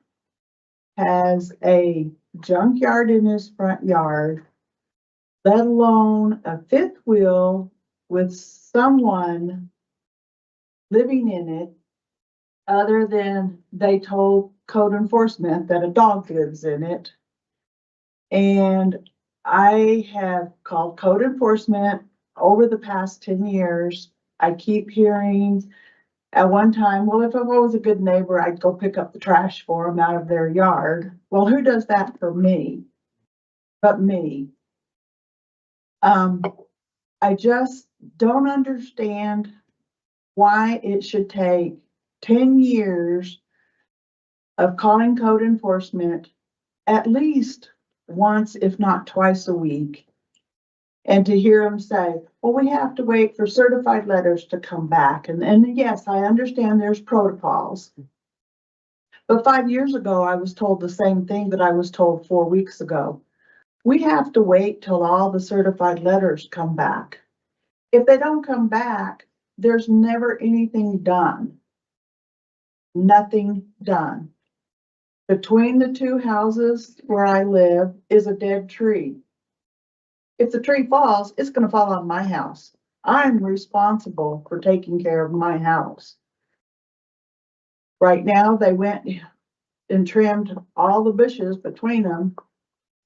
[SPEAKER 11] has a junkyard in his front yard, let alone a fifth wheel with someone living in it, other than they told code enforcement that a dog lives in it. And I have called code enforcement over the past 10 years. I keep hearing at one time, well, if I was a good neighbor, I'd go pick up the trash for them out of their yard. Well, who does that for me? But me. I just don't understand why it should take 10 years of calling code enforcement at least once, if not twice a week. And to hear them say, well, we have to wait for certified letters to come back. And yes, I understand there's protocols. But 5 years ago, I was told the same thing that I was told 4 weeks ago. We have to wait till all the certified letters come back. If they don't come back, there's never anything done. Nothing done. Between the two houses where I live is a dead tree. if the tree falls, it's gonna fall on my house. I'm responsible for taking care of my house. Right now, they went and trimmed all the bushes between them.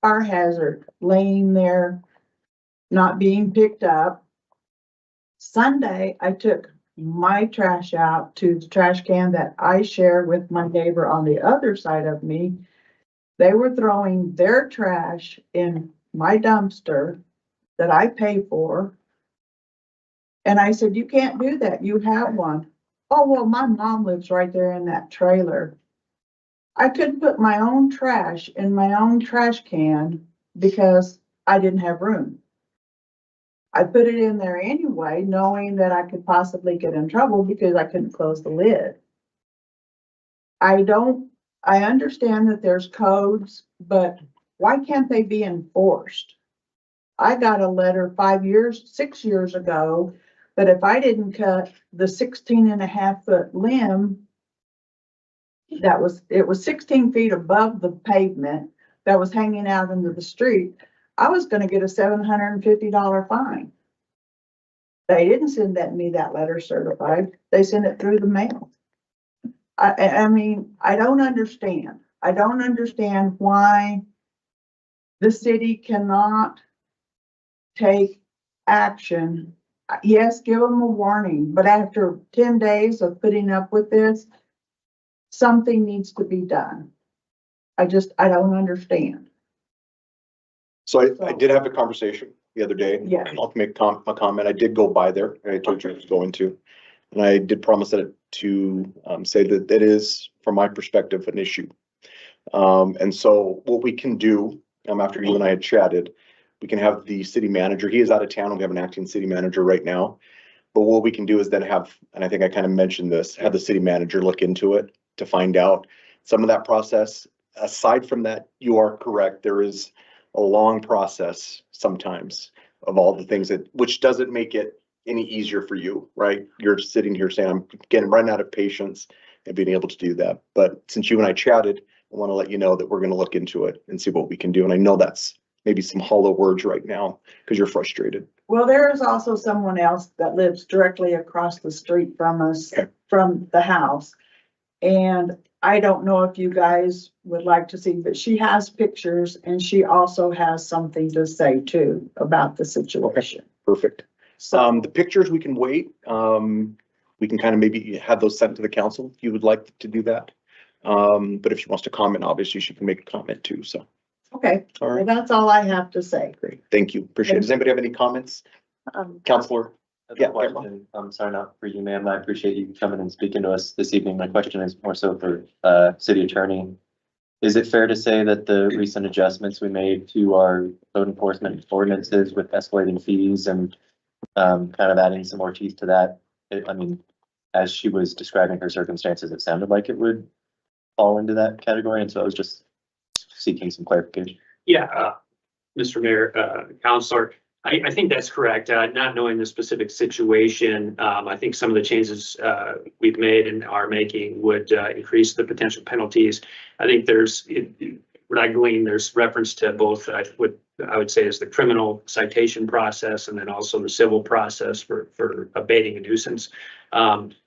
[SPEAKER 11] Fire hazard, laying there, not being picked up. Sunday, I took my trash out to the trash can that I share with my neighbor on the other side of me. They were throwing their trash in my dumpster that I pay for. And I said, you can't do that. You have one. Oh, well, my mom lives right there in that trailer. I couldn't put my own trash in my own trash can because I didn't have room. I put it in there anyway, knowing that I could possibly get in trouble because I couldn't close the lid. I understand that there's codes, but why can't they be enforced? I got a letter 6 years ago, that if I didn't cut the 16.5-foot limb, it was 16 feet above the pavement that was hanging out into the street, I was gonna get a $750 fine. They didn't send me that letter certified. They sent it through the mail. I mean, I don't understand. I don't understand why the city cannot take action. Yes, give them a warning, but after 10 days of putting up with this, something needs to be done. I don't understand.
[SPEAKER 1] So I did have a conversation the other day.
[SPEAKER 11] Yeah.
[SPEAKER 1] I'll make a comment. I did go by there. I told you I was going to. And I did promise that to say that it is, from my perspective, an issue. And so what we can do, after you and I had chatted, we can have the city manager, he is out of town, we have an acting city manager right now. But what we can do is then have, and I think I kind of mentioned this, have the city manager look into it to find out some of that process. Aside from that, you are correct. There is a long process sometimes of all the things which doesn't make it any easier for you, right? You're sitting here saying, I'm getting run out of patience and being able to do that. But since you and I chatted, I want to let you know that we're going to look into it and see what we can do. And I know that's maybe some hollow words right now because you're frustrated.
[SPEAKER 11] Well, there is also someone else that lives directly across the street from us,
[SPEAKER 1] Okay.
[SPEAKER 11] from the house. And I don't know if you guys would like to see, but she has pictures and she also has something to say too about the situation.
[SPEAKER 1] Perfect.
[SPEAKER 11] So,
[SPEAKER 1] The pictures, we can wait. We can kind of maybe have those sent to the council if you would like to do that. But if she wants to comment, obviously she can make a comment too. So,
[SPEAKER 11] okay,
[SPEAKER 1] all
[SPEAKER 11] well,
[SPEAKER 1] right,
[SPEAKER 11] that's all I have to say.
[SPEAKER 1] great. Thank you. Appreciate it. Does anybody have any comments? Counselor?
[SPEAKER 2] I have
[SPEAKER 1] Yeah,
[SPEAKER 2] a question. I'm sorry, not for you, ma'am. I appreciate you coming and speaking to us this evening. My question is more so for city attorney. Is it fair to say that the recent adjustments we made to our code enforcement ordinances with escalating fees and kind of adding some more teeth to that? I mean, as she was describing her circumstances, it sounded like it would fall into that category. And so I was just seeking some clarification.
[SPEAKER 12] Yeah, Mr. Mayor, Counselor, I think that's correct. Not knowing the specific situation, I think some of the changes we've made and are making would increase the potential penalties. I think what I glean, there's reference to both what I would say is the criminal citation process and then also the civil process for abating a nuisance.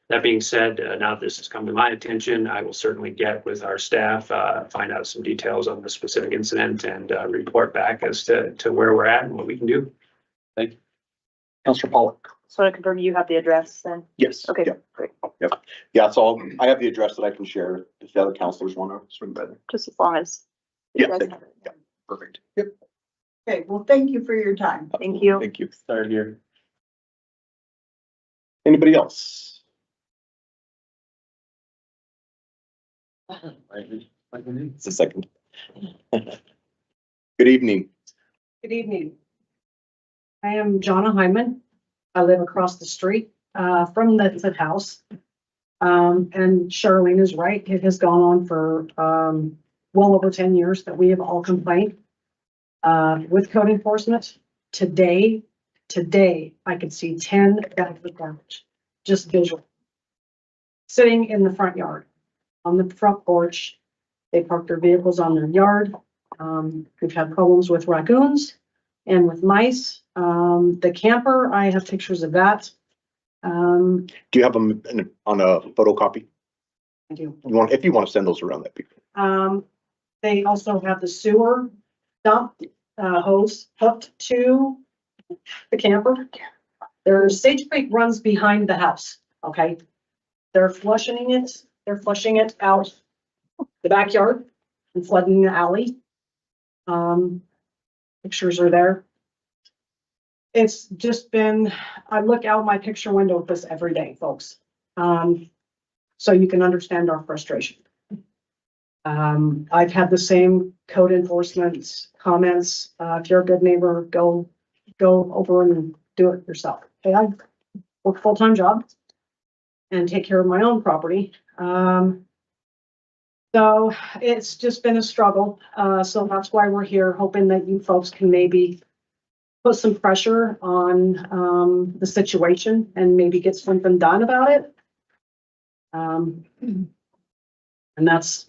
[SPEAKER 12] That being said, now this has come to my attention, I will certainly get with our staff, find out some details on the specific incident and report back as to where we're at and what we can do.
[SPEAKER 2] Thank you.
[SPEAKER 1] Counselor Pollock?
[SPEAKER 7] So to confirm, you have the address then?
[SPEAKER 1] Yes.
[SPEAKER 7] Okay,
[SPEAKER 1] Yep.
[SPEAKER 7] great.
[SPEAKER 1] Yep. Yeah, so I have the address that I can share if the other counselors want to swing by there.
[SPEAKER 7] Just as long as. you
[SPEAKER 1] Yeah,
[SPEAKER 7] guys
[SPEAKER 1] thank
[SPEAKER 7] have it.
[SPEAKER 1] Yeah, perfect. Yep.
[SPEAKER 11] Okay, well, thank you for your time.
[SPEAKER 7] Thank you.
[SPEAKER 1] Thank you.
[SPEAKER 2] Start here.
[SPEAKER 1] Anybody else? It's a second. Good evening.
[SPEAKER 13] Good evening. I am Jonna Hyman. I live across the street from the house. And Charlene is right. It has gone on for well over 10 years that we have all complained with code enforcement. Today, I could see 10 bags of garbage, just visual, sitting in the front yard, on the front porch. They park their vehicles on their yard. We've had problems with raccoons. and with mice. The camper, I have pictures of that.
[SPEAKER 1] Do you have them on a photocopy?
[SPEAKER 13] I do.
[SPEAKER 1] If you want to send those around, that'd be great.
[SPEAKER 13] They also have the sewer dump, hose hooked to the camper. Sage Creek runs behind the house, okay? They're flushing it out the backyard and flooding the alley. Pictures are there. It's just been, I look out my picture window with this every day, folks. So you can understand our frustration. I've had the same code enforcement comments. If you're a good neighbor, go over and do it yourself. Okay, I work a full-time job and take care of my own property. So it's just been a struggle. So that's why we're here, hoping that you folks can maybe put some pressure on the situation and maybe get something done about it. And that's,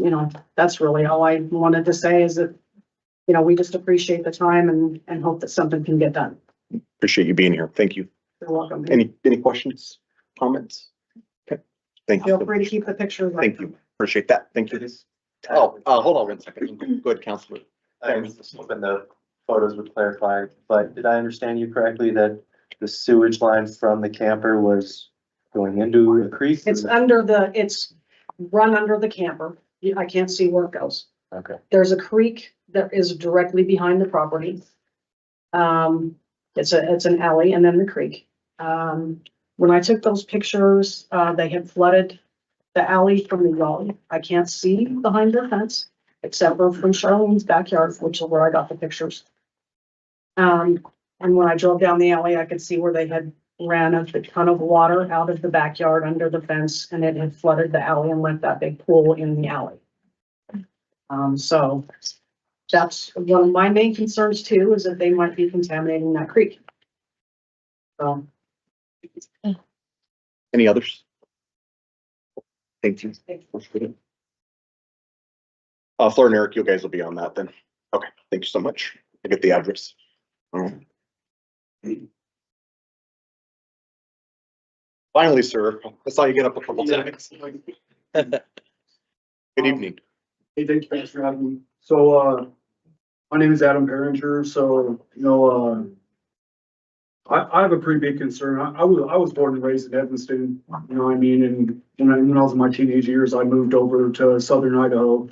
[SPEAKER 13] that's really all I wanted to say is that, we just appreciate the time and hope that something can get done.
[SPEAKER 1] Appreciate you being here. Thank you.
[SPEAKER 13] You're welcome.
[SPEAKER 1] Any questions, comments? Okay, thank
[SPEAKER 13] Feel
[SPEAKER 1] you.
[SPEAKER 13] free to keep the pictures.
[SPEAKER 1] Thank you. Appreciate that. Thank you. Oh, hold on one second. Go ahead, Counselor.
[SPEAKER 2] I was just hoping the photos would clarify, but did I understand you correctly that the sewage line from the camper was going into a creek?
[SPEAKER 13] It's run under the camper. I can't see where it goes.
[SPEAKER 2] Okay.
[SPEAKER 13] There's a creek that is directly behind the property. It's an alley and then the creek. When I took those pictures, they had flooded the alley from the yard. I can't see behind their fence, except for from Charlene's backyard, which is where I got the pictures. And when I drove down the alley, I could see where they had ran a ton of water out of the backyard under the fence, and it had flooded the alley and left that big pool in the alley. So that's one of my main concerns too, is that they might be contaminating that creek. So.
[SPEAKER 1] Any others? Thank you. Fleur and Eric, you guys will be on that then. Okay, thank you so much. I get the address. All right. Finally, sir, I saw you get up a couple times. Good evening.
[SPEAKER 14] Hey, thanks for having me. So, my name is Adam Behringer. So, I have a pretty big concern. I was born and raised in Evanston, you know what I mean? And when I was in my teenage years, I moved over to Southern Idaho.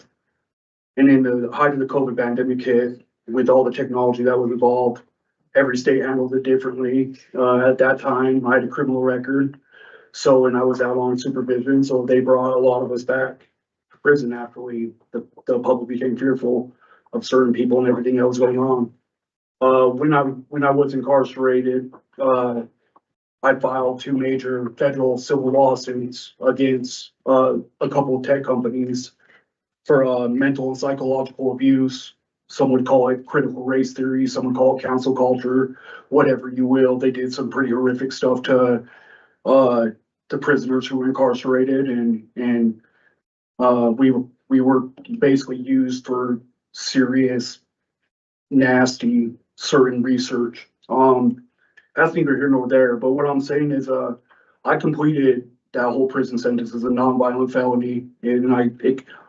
[SPEAKER 14] And in the height of the COVID pandemic hit, with all the technology that was involved, every state handled it differently. At that time, I had a criminal record. So when I was out on supervision, so they brought a lot of us back to prison after the public became fearful of certain people and everything that was going on. When I was incarcerated, I filed 2 major federal civil lawsuits against a couple of tech companies for mental and psychological abuse. Some would call it critical race theory, some would call it cancel culture, whatever you will. They did some pretty horrific stuff to the prisoners who were incarcerated, and we were basically used for serious, nasty, certain research. That's neither here nor there, but what I'm saying is, I completed that whole prison sentence as a nonviolent felony, and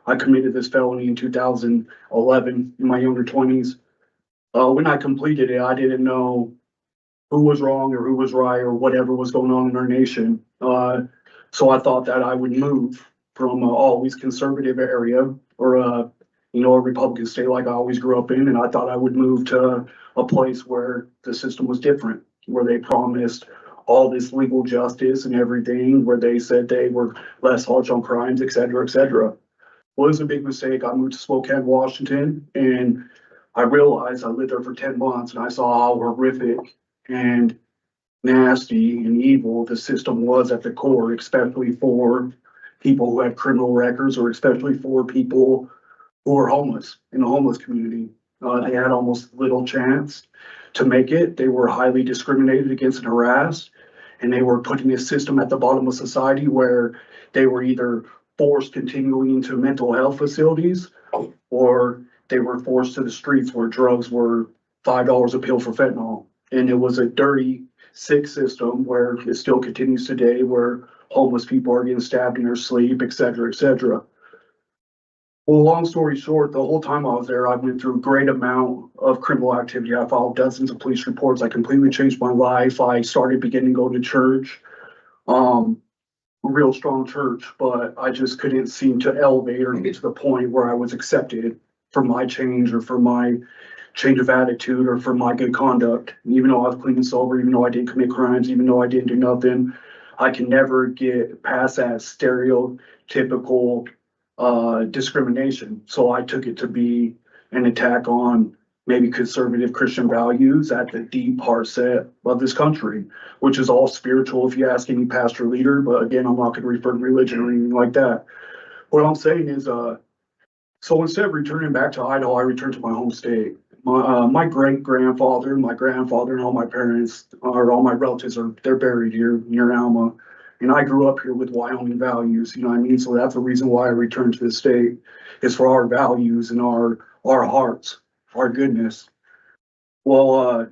[SPEAKER 14] I committed this felony in 2011 in my younger 20s. When I completed it, I didn't know who was wrong or who was right or whatever was going on in our nation. So I thought that I would move from always conservative area or a Republican state like I always grew up in, and I thought I would move to a place where the system was different, where they promised all this legal justice and everything, where they said they were less harsh on crimes, et cetera, et cetera. Well, it was a big mistake. I moved to Spokane, Washington, and I realized I lived there for 10 months and I saw how horrific and nasty and evil the system was at the core, especially for people who had criminal records, or especially for people who were homeless in the homeless community. They had almost little chance to make it. They were highly discriminated against and harassed, and they were put in a system at the bottom of society where they were either forced continually into mental health facilities, or they were forced to the streets where drugs were $5 a pill for fentanyl. And it was a dirty, sick system where it still continues today, where homeless people are getting stabbed in their sleep, et cetera, et cetera. Well, long story short, the whole time I was there, I went through a great amount of criminal activity. I filed dozens of police reports. I completely changed my life. I started beginning to go to church, a real strong church, but I just couldn't seem to elevate or get to the point where I was accepted for my change or for my change of attitude or for my good conduct. Even though I was clean and sober, even though I didn't commit crimes, even though I didn't do nothing, I can never get past that stereotypical discrimination. So I took it to be an attack on maybe conservative Christian values at the deep heart set of this country, which is all spiritual if you ask any pastor leader. But again, I'm not going to refer to religion or anything like that. What I'm saying is, so instead of returning back to Idaho, I returned to my home state. My great grandfather, my grandfather, and all my parents, or all my relatives they're buried here near Alma. And I grew up here with Wyoming values, you know what I mean? So that's the reason why I returned to the state, is for our values and our hearts, our goodness. Well,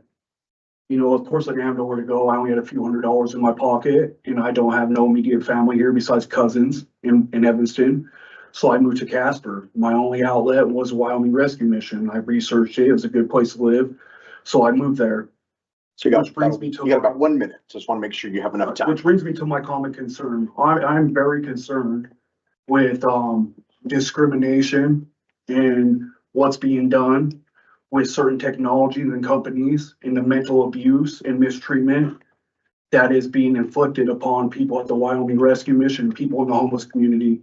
[SPEAKER 14] you know, of course I didn't have nowhere to go. I only had a few $100s in my pocket, and I don't have no immediate family here besides cousins in Evanston. So I moved to Casper. My only outlet was Wyoming Rescue Mission. I researched it. It was a good place to live. So I moved there.
[SPEAKER 1] So you got,
[SPEAKER 14] Which brings me to
[SPEAKER 1] you got about 1 minute. Just want to make sure you have enough time.
[SPEAKER 14] Which brings me to my common concern. I'm very concerned with discrimination and what's being done with certain technologies and companies and the mental abuse and mistreatment that is being inflicted upon people at the Wyoming Rescue Mission, people in the homeless community.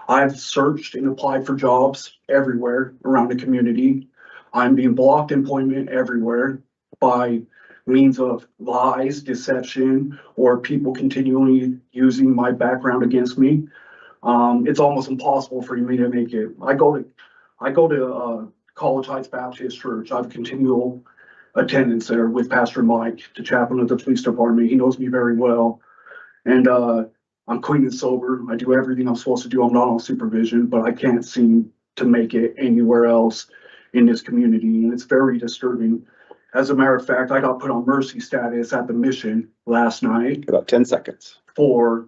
[SPEAKER 14] I've searched and applied for jobs everywhere around the community. I'm being blocked employment everywhere by means of lies, deception, or people continually using my background against me. It's almost impossible for me to make it. I go to College Heights Baptist Church. I have continual attendance there with Pastor Mike, the chaplain of the police department. He knows me very well. And I'm clean and sober. I do everything I'm supposed to do. I'm not on supervision, but I can't seem to make it anywhere else in this community. And it's very disturbing. As a matter of fact, I got put on mercy status at the mission last night.
[SPEAKER 1] About 10 seconds.
[SPEAKER 14] For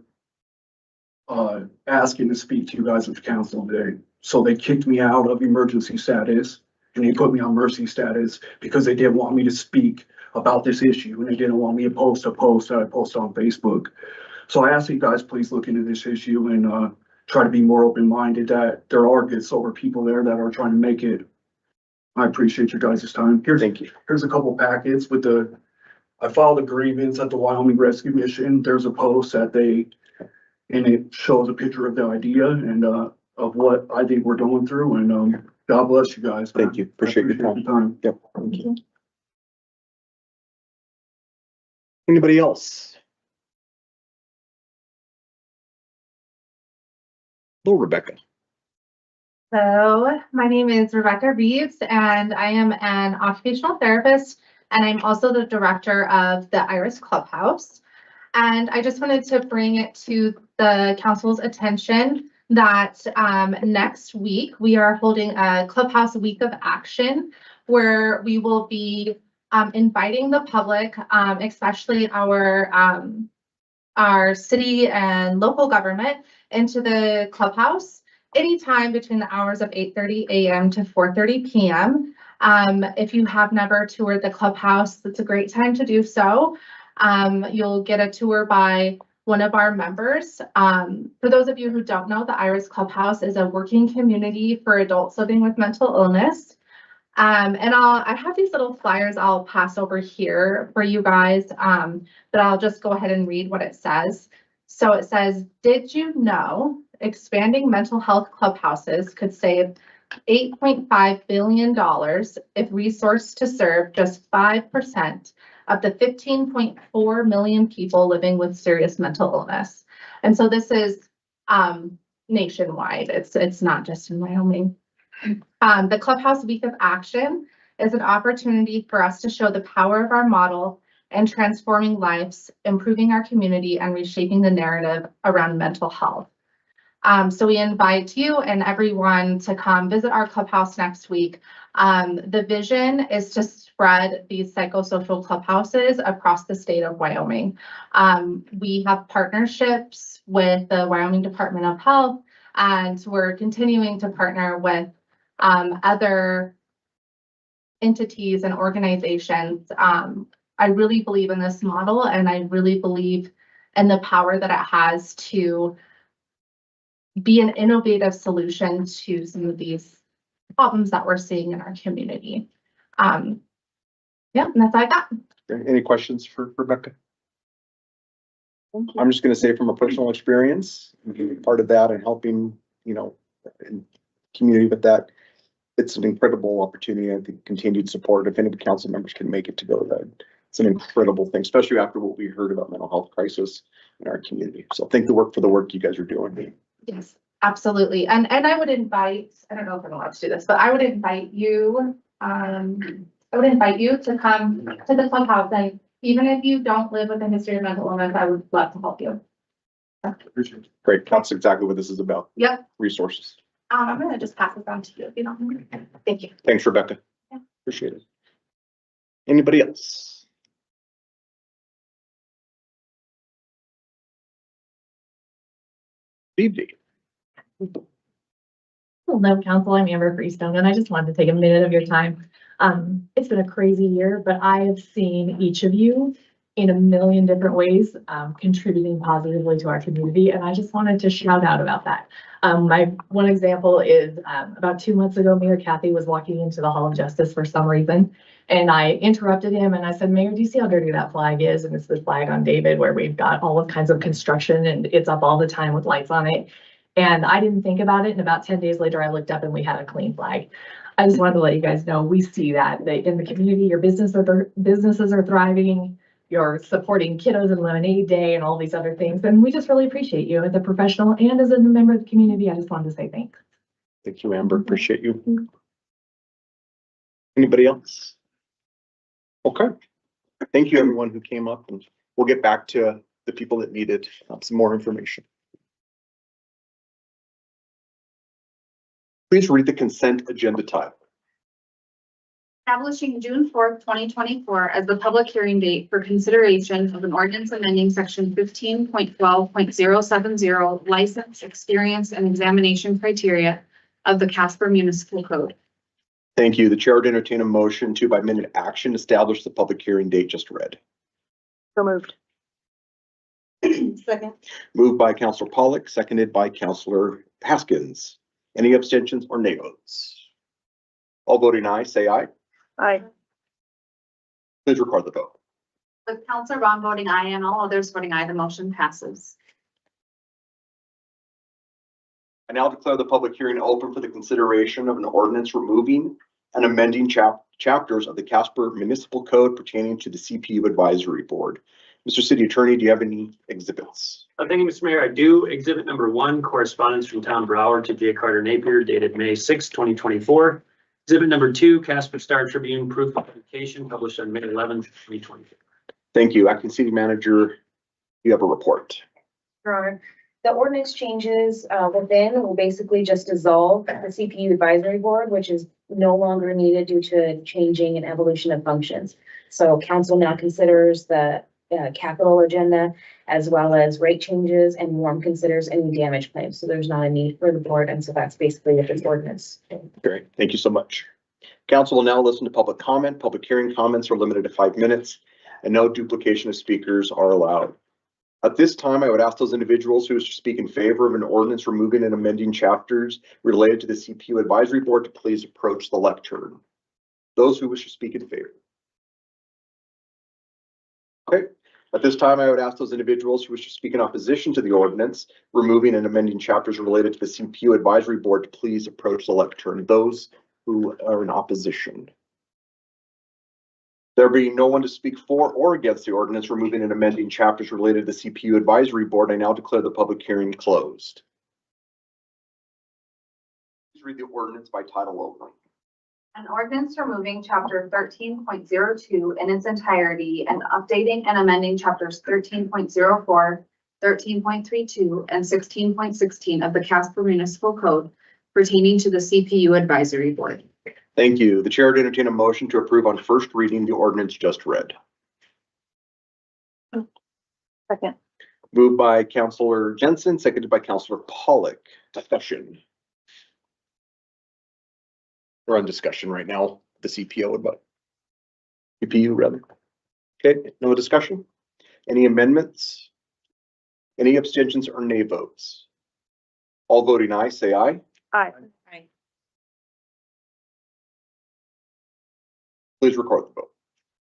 [SPEAKER 14] asking to speak to you guys at the council today. So they kicked me out of emergency status and they put me on mercy status because they didn't want me to speak about this issue and they didn't want me to post a post that I posted on Facebook. So I ask you guys, please look into this issue and try to be more open-minded that there are good sober people there that are trying to make it. I appreciate your guys' time.
[SPEAKER 1] Thank you.
[SPEAKER 14] Here's a couple packets with I filed a grievance at the Wyoming Rescue Mission. There's a post and it shows a picture of the idea and of what I think we're going through. And God bless you guys.
[SPEAKER 1] Thank you. Appreciate your time. Yep. Thank you. Anybody else? Hello, Rebecca.
[SPEAKER 15] So my name is Rebecca Reeves and I am an occupational therapist and I'm also the director of the Iris Clubhouse. And I just wanted to bring it to the council's attention that next week we are holding a Clubhouse Week of Action where we will be inviting the public, especially our city and local government, into the clubhouse anytime between the hours of 8:30 a.m. to 4:30 p.m. If you have never toured the clubhouse, it's a great time to do so. You'll get a tour by one of our members. For those of you who don't know, the Iris Clubhouse is a working community for adults living with mental illness. And I have these little flyers I'll pass over here for you guys, but I'll just go ahead and read what it says. So it says, did you know expanding mental health clubhouses could save $8.5 billion if resourced to serve just 5% of the 15.4 million people living with serious mental illness? And so this is nationwide. It's not just in Wyoming. The Clubhouse Week of Action is an opportunity for us to show the power of our model in transforming lives, improving our community, and reshaping the narrative around mental health. So we invite you and everyone to come visit our clubhouse next week. The vision is spread these psychosocial clubhouses across the state of Wyoming. We have partnerships with the Wyoming Department of Health, and we're continuing to partner with other entities and organizations. I really believe in this model, and I really believe in the power that it has to be an innovative solution to some of these problems that we're seeing in our community. Yeah, and that's all I got.
[SPEAKER 1] Any questions for Rebecca? I'm just gonna say from a personal experience, being part of that and helping, you know, in community with that, it's an incredible opportunity. I think continued support, if any of the council members can make it to go to that, it's an incredible thing, especially after what we heard about mental health crisis in our community. So thank the work for the work you guys are doing.
[SPEAKER 15] Yes, absolutely. And I would invite, I don't know if I'm allowed to do this, but I would invite you, to come to the clubhouse, and even if you don't live with a history of mental illness, I would love to help you.
[SPEAKER 1] Great, that's exactly what this is about.
[SPEAKER 15] Yep.
[SPEAKER 1] Resources.
[SPEAKER 15] I'm gonna just pass this on to you if you don't mind. Thank you.
[SPEAKER 1] Thanks, Rebecca.
[SPEAKER 15] Yeah.
[SPEAKER 1] Appreciate it. Anybody else? BB.
[SPEAKER 16] Hello, Council. I'm Amber Freestone, and I just wanted to take a minute of your time. It's been a crazy year, but I have seen each of you in a million different ways, contributing positively to our community, and I just wanted to shout out about that. My one example is about 2 months ago, Mayor Kathy was walking into the Hall of Justice for some reason, and I interrupted him and I said, Mayor, do you see how dirty that flag is? And it's the flag on David where we've got all kinds of construction and it's up all the time with lights on it. And I didn't think about it. And about 10 days later, I looked up and we had a clean flag. I just wanted to let you guys know, we see that in the community, your businesses are thriving, you're supporting Kiddos and Lemonade Day and all these other things. And we just really appreciate you as a professional and as a member of the community. I just wanted to say thanks.
[SPEAKER 1] Thank you, Amber. Appreciate you. Anybody else? Okay. Thank you, everyone who came up, and we'll get back to the people that needed some more information. Please read the consent agenda title.
[SPEAKER 8] Establishing June 4th, 2024 as the public hearing date for consideration of an ordinance amending section 15.12.070 license, experience, and examination criteria of the Casper Municipal Code.
[SPEAKER 1] Thank you. The chair would entertain a motion to, by minute action, establish the public hearing date just read.
[SPEAKER 7] So moved.
[SPEAKER 13] Second.
[SPEAKER 1] Moved by Councilor Pollock, seconded by Councilor Haskins. Any abstentions or nay votes? All voting aye, say aye.
[SPEAKER 7] Aye.
[SPEAKER 1] Please record the vote.
[SPEAKER 8] With Councilor Vaughn voting aye and all others voting aye, the motion passes.
[SPEAKER 1] I now declare the public hearing open for the consideration of an ordinance removing and amending chapters of the Casper Municipal Code pertaining to the CPU Advisory Board. Mr. City Attorney, do you have any exhibits?
[SPEAKER 12] Thank you, Mr. Mayor. I do. Exhibit number 1, correspondence from Tom Brower to J. Carter Napier dated May 6, 2024. Exhibit number 2, Casper Star Tribune proof of publication published on May 11, 2024.
[SPEAKER 1] Thank you. Acting City Manager, you have a report.
[SPEAKER 5] Your Honor, the ordinance changes within will basically just dissolve the CPU Advisory Board, which is no longer needed due to changing and evolution of functions. So council now considers the capital agenda as well as rate changes, and WARM considers any damage claims. So there's not a need for the board, and so that's basically what this ordinance.
[SPEAKER 1] Great. Thank you so much. Council will now listen to public comment. Public hearing comments are limited to 5 minutes, and no duplication of speakers are allowed. At this time, I would ask those individuals who wish to speak in favor of an ordinance removing and amending chapters related to the CPU Advisory Board to please approach the lectern. Those who wish to speak in favor. Okay. At this time, I would ask those individuals who wish to speak in opposition to the ordinance removing and amending chapters related to the CPU Advisory Board to please approach the lectern. Those who are in opposition. There being no one to speak for or against the ordinance removing and amending chapters related to the CPU Advisory Board, I now declare the public hearing closed. Please read the ordinance by title only.
[SPEAKER 8] An ordinance removing chapter 13.02 in its entirety and updating and amending chapters 13.04, 13.32, and 16.16 of the Casper Municipal Code pertaining to the CPU Advisory Board.
[SPEAKER 1] Thank you. The chair would entertain a motion to approve on first reading the ordinance just read.
[SPEAKER 7] Second.
[SPEAKER 1] Moved by Councillor Jensen, seconded by Councillor Pollock. Discussion. We're on discussion right now, the CPO about CPU rather. Okay, no discussion? Any amendments? Any abstentions or nay votes? All voting aye, say aye.
[SPEAKER 7] Aye.
[SPEAKER 1] Please record the vote.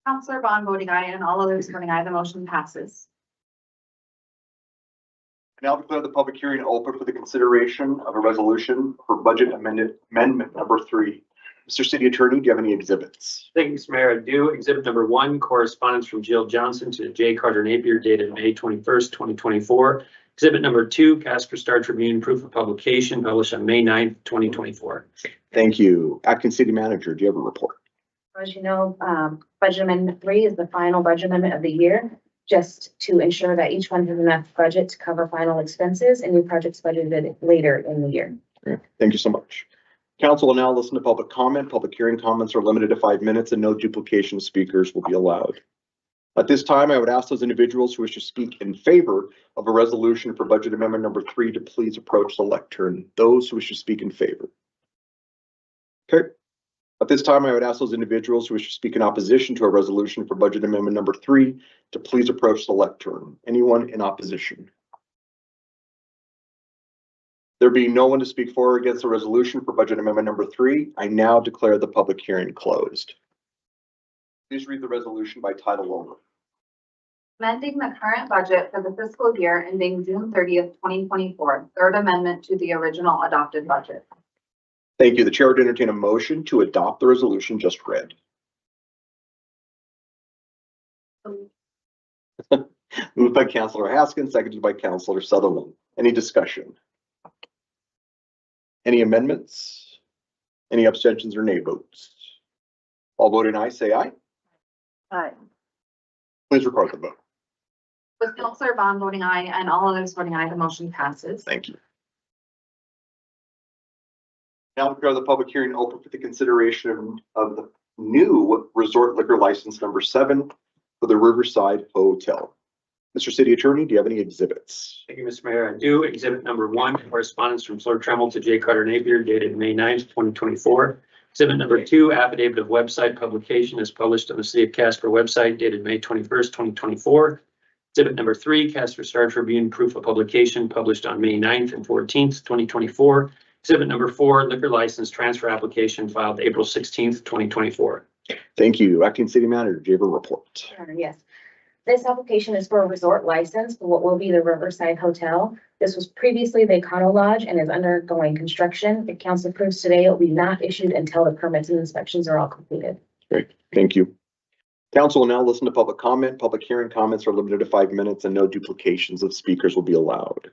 [SPEAKER 8] Counselor Bond voting aye and all others voting aye, the motion passes.
[SPEAKER 1] I now declare the public hearing open for the consideration of a resolution for budget amendment number 3. Mr. City Attorney, do you have any exhibits?
[SPEAKER 12] Thank you, Mr. Mayor. I do. Exhibit number 1, correspondence from Jill Johnson to J. Carter Napier dated May 21st, 2024. Exhibit number 2, Casper Star Tribune, proof of publication, published on May 9th, 2024.
[SPEAKER 1] Thank you. Acting City Manager, do you have a report?
[SPEAKER 5] As you know, budget amendment 3 is the final budget amendment of the year, just to ensure that each fund has enough budget to cover final expenses and new projects budgeted later in the year.
[SPEAKER 1] Great. Thank you so much. Council will now listen to public comment. Public hearing comments are limited to 5 minutes and no duplication of speakers will be allowed. At this time, I would ask those individuals who wish to speak in favor of a resolution for budget amendment number 3 to please approach the lectern. Those who wish to speak in favor. Okay. At this time, I would ask those individuals who wish to speak in opposition to a resolution for budget amendment number 3 to please approach the lectern. Anyone in opposition? There being no one to speak for or against the resolution for budget amendment number 3, I now declare the public hearing closed. Please read the resolution by title only.
[SPEAKER 8] Amending the current budget for the fiscal year ending June 30th, 2024, third amendment to the original adopted budget.
[SPEAKER 1] Thank you. The chair would entertain a motion to adopt the resolution just read. Moved by Councillor Haskins, seconded by Councillor Sutherland. Any discussion? Any amendments? Any abstentions or nay votes? All voting aye, say aye.
[SPEAKER 7] Aye.
[SPEAKER 1] Please record the vote.
[SPEAKER 8] With Councilor Bond voting aye and all others voting aye, the motion passes.
[SPEAKER 1] Thank you. Now declare the public hearing open for the consideration of the new resort liquor license number 7 for the Riverside Hotel. Mr. City Attorney, do you have any exhibits?
[SPEAKER 12] Thank you, Mr. Mayor. I do. Exhibit number 1, correspondence from Fleur Tremmel to J. Carter Napier dated May 9th, 2024. Exhibit number 2, affidavit of website publication is published on the City of Casper website dated May 21st, 2024. Exhibit number 3, Casper Star Tribune, proof of publication published on May 9th and 14th, 2024. Exhibit number 4, liquor license transfer application filed April 16th, 2024.
[SPEAKER 1] Thank you. Acting City Manager, do you have a report?
[SPEAKER 5] Yes. This application is for a resort license for what will be the Riverside Hotel. This was previously the Econo Lodge and is undergoing construction. If council approves today, it will be not issued until the permits and inspections are all completed.
[SPEAKER 1] Great. Thank you. Council will now listen to public comment. Public hearing comments are limited to 5 minutes and no duplications of speakers will be allowed.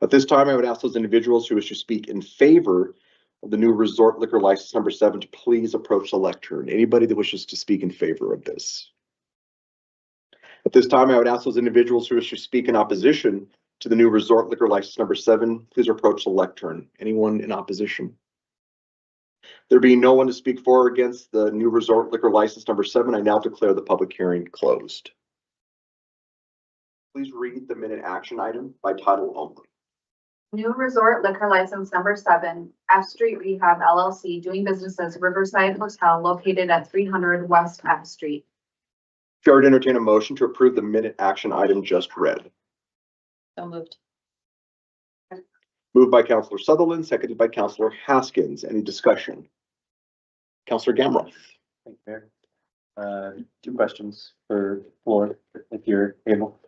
[SPEAKER 1] At this time, I would ask those individuals who wish to speak in favor of the new resort liquor license number 7 to please approach the lectern. Anybody that wishes to speak in favor of this? At this time, I would ask those individuals who wish to speak in opposition to the new resort liquor license number 7, please approach the lectern. Anyone in opposition? There being no one to speak for or against the new resort liquor license number 7, I now declare the public hearing closed. Please read the minute action item by title only.
[SPEAKER 8] New resort liquor license number 7, F Street Rehab LLC, doing business as Riverside Hotel located at 300 West F Street.
[SPEAKER 1] Chair would entertain a motion to approve the minute action item just read.
[SPEAKER 6] So moved.
[SPEAKER 1] Moved by Councillor Sutherland, seconded by Councillor Haskins. Any discussion? Councillor Gamroth.
[SPEAKER 2] Thank you, Mayor. 2 questions for Flor, if you're able.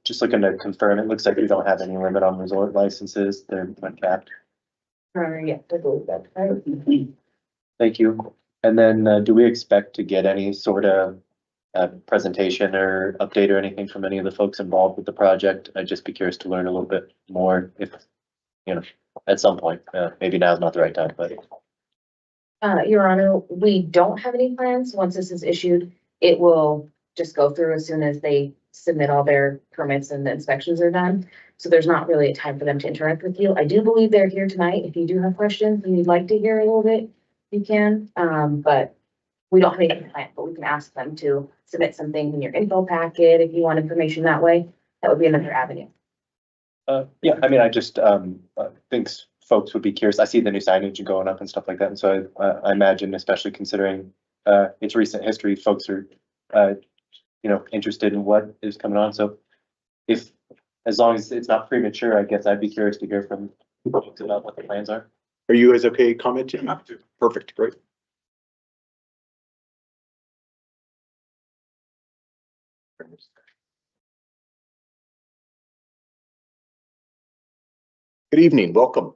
[SPEAKER 2] Just looking to confirm, it looks like we don't have any limit on resort licenses. They're uncapped.
[SPEAKER 5] Yes, I believe that.
[SPEAKER 2] Thank you. And then do we expect to get any sort of presentation or update or anything from any of the folks involved with the project? I'd just be curious to learn a little bit more if, you know, at some point, maybe now is not the right time, but.
[SPEAKER 5] Your Honor, we don't have any plans. Once this is issued, it will just go through as soon as they submit all their permits and the inspections are done. So there's not really a time for them to interact with you. I do believe they're here tonight. If you do have questions and you'd like to hear a little bit, you can. But we don't have anything planned, but we can ask them to submit something in your info packet if you want information that way. That would be another avenue.
[SPEAKER 2] Yeah, I mean, I just, think folks would be curious. I see the new signage going up and stuff like that. And so I imagine, especially considering, its recent history, folks are, interested in what is coming on. So if, as long as it's not premature, I guess I'd be curious to hear from folks about what the plans are.
[SPEAKER 1] Are you guys okay commenting? Perfect, great. Good evening, welcome.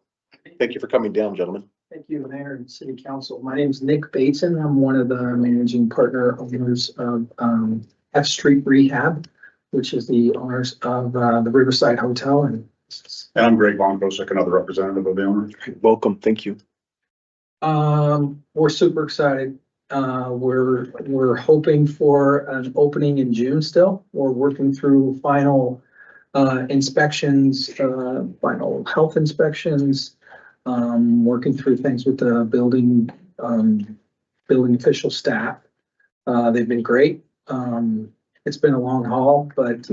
[SPEAKER 1] Thank you for coming down, gentlemen.
[SPEAKER 17] Thank you, Mayor and City Council. My name is Nick Bateson. I'm one of the managing partner owners of F Street Rehab, which is the owners of the Riverside Hotel. And
[SPEAKER 9] I'm Greg Von Kosek, another representative of the owner.
[SPEAKER 1] Welcome, thank you.
[SPEAKER 17] we're super excited. We're hoping for an opening in June still. We're working through final inspections, final health inspections, working through things with the building official staff. They've been great. It's been a long haul, but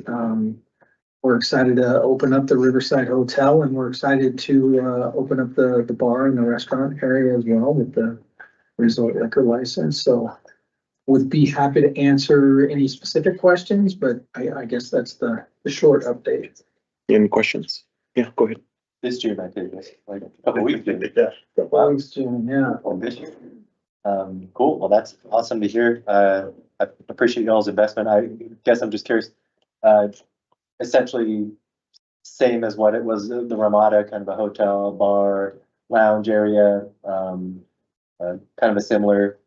[SPEAKER 17] we're excited to open up the Riverside Hotel, and we're excited to open up the bar and the restaurant area as well with the resort liquor license. So would be happy to answer any specific questions, but I guess that's the short update.
[SPEAKER 1] Any questions? Yeah, go ahead.
[SPEAKER 2] This June, I did this, like a couple weeks ago.
[SPEAKER 17] Thanks, Jim. Yeah.
[SPEAKER 2] Oh, this year. Cool. Well, that's awesome to hear. I appreciate y'all's investment. I guess I'm just curious, essentially same as what it was, the Ramada, kind of a hotel, bar, lounge area, kind of a similar,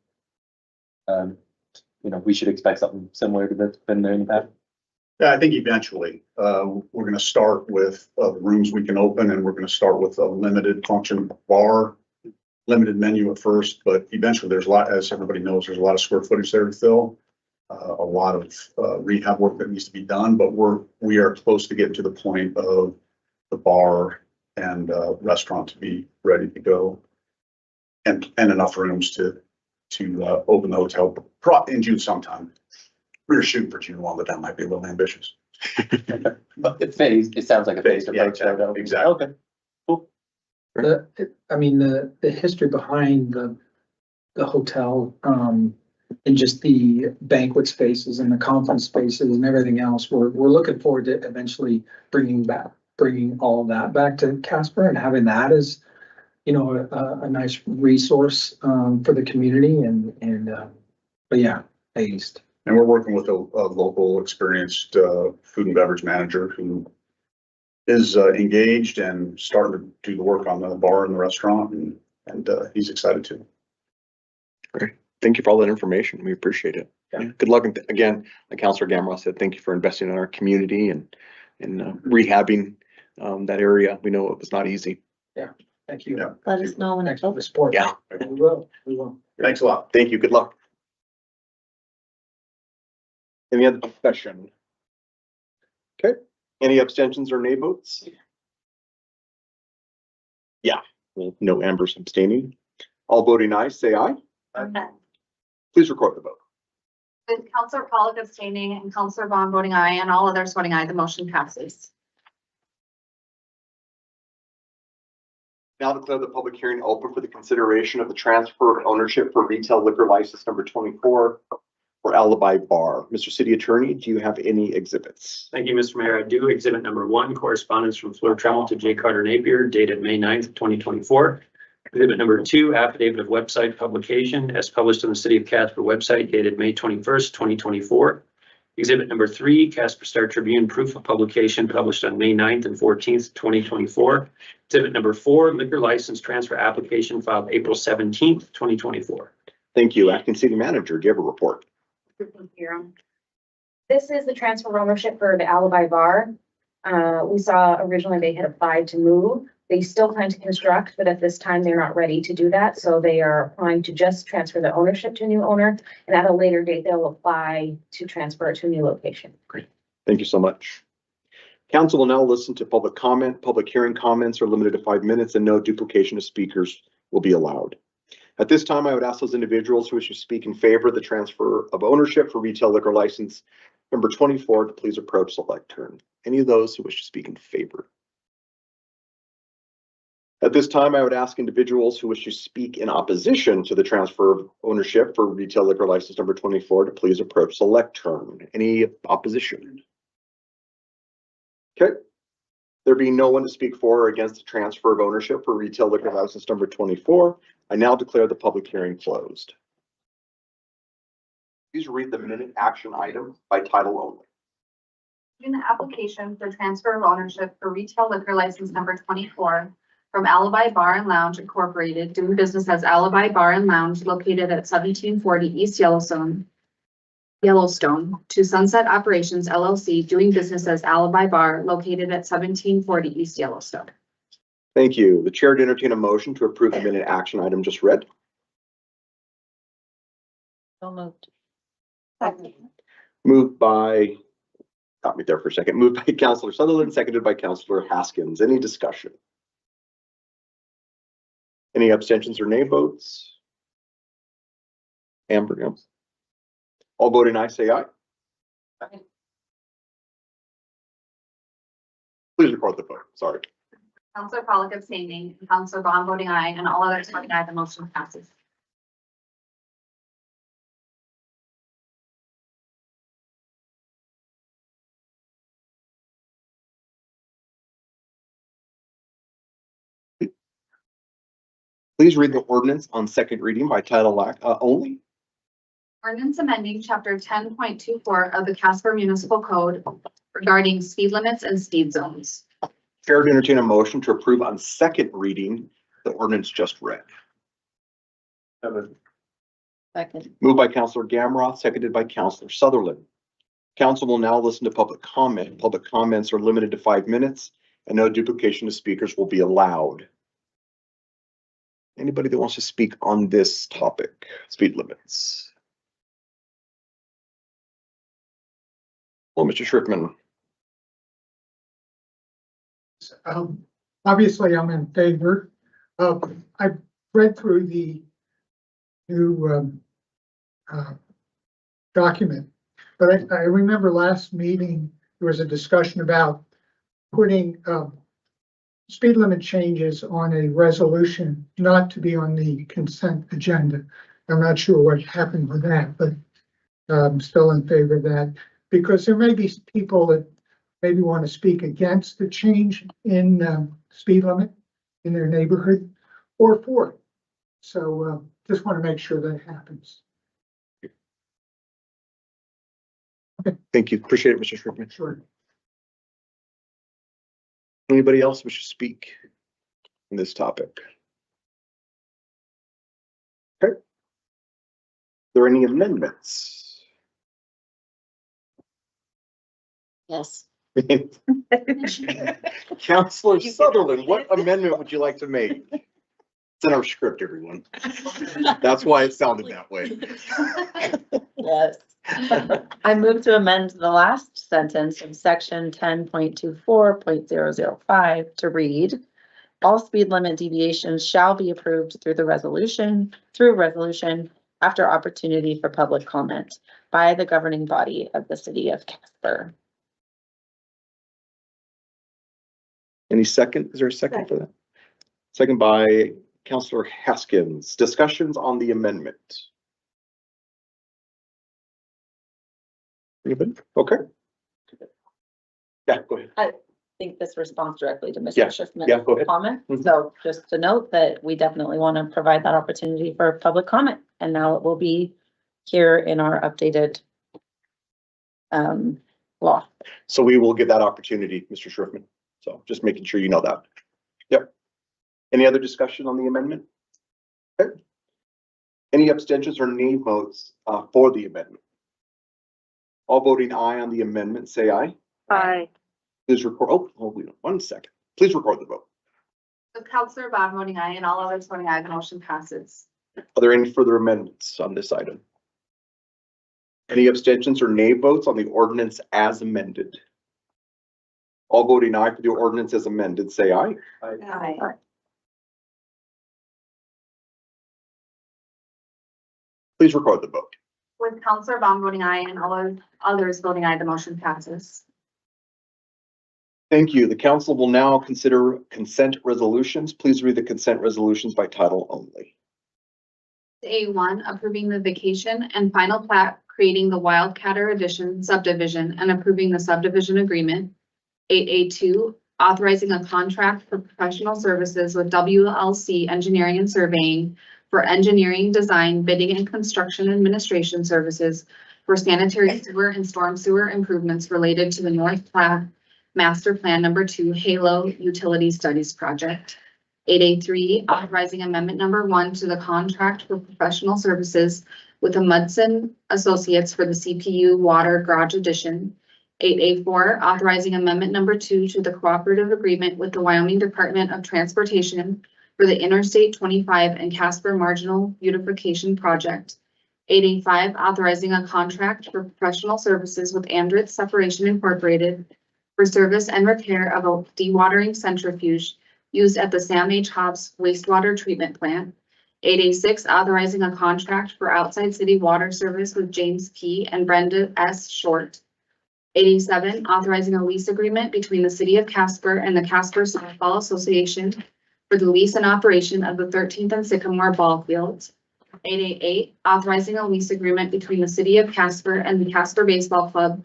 [SPEAKER 2] we should expect something similar to that's been there in the past.
[SPEAKER 9] Yeah, I think eventually, we're gonna start with rooms we can open, and we're gonna start with a limited function bar, limited menu at first, but eventually there's a lot, as everybody knows, there's a lot of square footage there to fill. A lot of rehab work that needs to be done, but we are close to getting to the point of the bar and restaurant to be ready to go. And enough rooms to open the hotel in June sometime. We were shooting for June 1, but that might be a little ambitious.
[SPEAKER 2] But it sounds like a phased approach.
[SPEAKER 9] Yeah, exactly.
[SPEAKER 2] Okay, cool.
[SPEAKER 17] The history behind the hotel, and just the banquet spaces and the conference spaces and everything else, we're looking forward to eventually bringing all of that back to Casper and having that as, a nice resource, for the community but yeah, phased.
[SPEAKER 9] And we're working with a local experienced food and beverage manager who is engaged and starting to do the work on the bar and the restaurant, and he's excited too.
[SPEAKER 1] Great. Thank you for all that information. We appreciate it. Yeah. Good luck. And again, like Councilor Gamrell said, thank you for investing in our community and rehabbing that area. We know it was not easy.
[SPEAKER 17] Yeah. Thank you.
[SPEAKER 9] Yeah.
[SPEAKER 6] Let us know when it's
[SPEAKER 17] Thanks for the support.
[SPEAKER 1] Yeah.
[SPEAKER 17] We will.
[SPEAKER 9] Thanks a lot.
[SPEAKER 1] Thank you. Good luck. Any other discussion? Okay. Any abstentions or nay votes? Yeah. Well, no Amber's abstaining. All voting aye, say aye.
[SPEAKER 8] Okay.
[SPEAKER 1] Please record the vote.
[SPEAKER 8] With Counselor Pollock abstaining and Counselor Vaughn voting aye and all others voting aye, the motion passes.
[SPEAKER 1] Now declare the public hearing open for the consideration of the transfer of ownership for retail liquor license number 24 for Alibi Bar. Mr. City Attorney, do you have any exhibits?
[SPEAKER 12] Thank you, Mr. Mayor. I do. Exhibit number 1, correspondence from Fleur Tremmel to J. Carter Napier, dated May 9th, 2024. Exhibit number 2, affidavit of website publication as published on the City of Casper website dated May 21st, 2024. Exhibit number 3, Casper Star Tribune proof of publication published on May 9th and 14th, 2024. Exhibit number 4, liquor license transfer application filed April 17th, 2024.
[SPEAKER 1] Thank you. Acting City Manager, do you have a report?
[SPEAKER 5] This is the transfer of ownership for the Alibi Bar. We saw originally they had applied to move. They still plan to construct, but at this time they're not ready to do that. So they are applying to just transfer the ownership to a new owner. And at a later date, they'll apply to transfer it to a new location.
[SPEAKER 1] Great. Thank you so much. Council will now listen to public comment. Public hearing comments are limited to 5 minutes and no duplication of speakers will be allowed. At this time, I would ask those individuals who wish to speak in favor of the transfer of ownership for retail liquor license number 24 to please approach the lectern. Any of those who wish to speak in favor? At this time, I would ask individuals who wish to speak in opposition to the transfer of ownership for retail liquor license number 24 to please approach the lectern. Any opposition? Okay. There being no one to speak for or against the transfer of ownership for retail liquor license number 24, I now declare the public hearing closed. Please read the minute action item by title only.
[SPEAKER 8] In the application for transfer of ownership for retail liquor license number 24 from Alibi Bar and Lounge Incorporated, doing business as Alibi Bar and Lounge located at 1740 East Yellowstone, to Sunset Operations LLC, doing business as Alibi Bar located at 1740 East Yellowstone.
[SPEAKER 1] Thank you. The chair would entertain a motion to approve the minute action item just read.
[SPEAKER 6] So moved.
[SPEAKER 7] Second.
[SPEAKER 1] Moved by, got me there for a second, moved by Councillor Sutherland, seconded by Councillor Haskins. Any discussion? Any abstentions or nay votes? Amber, no. All voting aye, say aye.
[SPEAKER 8] Aye.
[SPEAKER 1] Please record the vote. Sorry.
[SPEAKER 8] Councillor Pollock abstaining, and Councillor Bond voting aye, and all others voting aye, the motion passes.
[SPEAKER 1] Please read the ordinance on second reading by title only.
[SPEAKER 8] Ordinance amending chapter 10.24 of the Casper Municipal Code regarding speed limits and speed zones.
[SPEAKER 1] Chair would entertain a motion to approve on second reading the ordinance just read.
[SPEAKER 6] Second.
[SPEAKER 1] Moved by Councillor Gamroth, seconded by Councillor Sutherland. Council will now listen to public comment. Public comments are limited to 5 minutes and no duplication of speakers will be allowed. Anybody that wants to speak on this topic, speed limits? Well, Mr. Schriftman.
[SPEAKER 10] Obviously, I'm in favor. I've read through the new document, but I remember last meeting, there was a discussion about putting speed limit changes on a resolution, not to be on the consent agenda. I'm not sure what happened with that, but I'm still in favor of that, because there may be people that maybe want to speak against the change in speed limit in their neighborhood or for it. So just want to make sure that happens.
[SPEAKER 1] Okay. Thank you. Appreciate it, Mr. Schriftman.
[SPEAKER 10] Sure.
[SPEAKER 1] Anybody else wish to speak on this topic? Okay. Are there any amendments?
[SPEAKER 6] Yes.
[SPEAKER 1] Councillor Sutherland, what amendment would you like to make? It's in our script, everyone. That's why it sounded that way.
[SPEAKER 6] Yes. I move to amend the last sentence of section 10.24.005 to read, all speed limit deviations shall be approved through resolution after opportunity for public comment by the governing body of the city of Casper.
[SPEAKER 1] Any second? Is there a second for that? Second by Councillor Haskins. Discussions on the amendment. Anybody? Okay. Yeah, go ahead.
[SPEAKER 6] I think this responds directly to Mr.
[SPEAKER 1] Yeah,
[SPEAKER 6] Schiffman's
[SPEAKER 1] yeah, go ahead.
[SPEAKER 6] comment.
[SPEAKER 1] Mhm.
[SPEAKER 6] So just to note that we definitely want to provide that opportunity for public comment, and now it will be here in our updated law.
[SPEAKER 1] So we will give that opportunity, Mr. Schriftman. So just making sure you know that. Yep. Any other discussion on the amendment? Okay. Any abstentions or nay votes for the amendment? All voting aye on the amendment, say aye.
[SPEAKER 7] Aye.
[SPEAKER 1] Please record, hold on 1 second. Please record the vote.
[SPEAKER 8] With Councillor Bond voting aye and all others voting aye, the motion passes.
[SPEAKER 1] Are there any further amendments on this item? Any abstentions or nay votes on the ordinance as amended? All voting aye for the ordinance as amended, say aye.
[SPEAKER 7] Aye.
[SPEAKER 1] Please record the vote.
[SPEAKER 8] With Counselor Baum voting aye and all others voting aye, the motion passes.
[SPEAKER 1] Thank you. The council will now consider consent resolutions. Please read the consent resolutions by title only.
[SPEAKER 8] A1, approving the vacation and final plat creating the Wildcatter Addition subdivision and approving the subdivision agreement. 8A2, authorizing a contract for professional services with WLC Engineering and Surveying for engineering, design, bidding, and construction administration services for sanitary sewer and storm sewer improvements related to the North Platte Master Plan Number 2 Halo Utility Studies Project. 8A3, authorizing amendment number 1 to the contract for professional services with the Mudson Associates for the CPU Water Garage Addition. 8A4, authorizing amendment number 2 to the cooperative agreement with the Wyoming Department of Transportation for the Interstate 25 and Casper Marginal Beautification Project. 8A5, authorizing a contract for professional services with Andritz Separation Incorporated for service and repair of a dewatering centrifuge used at the Sam H. Hobbs wastewater treatment plant. 8A6, authorizing a contract for outside city water service with James P. and Brenda S. Short. 8A7, authorizing a lease agreement between the city of Casper and the Casper Softball Association for the lease and operation of the 13th and Sycamore ball fields. 8A8, authorizing a lease agreement between the city of Casper and the Casper Baseball Club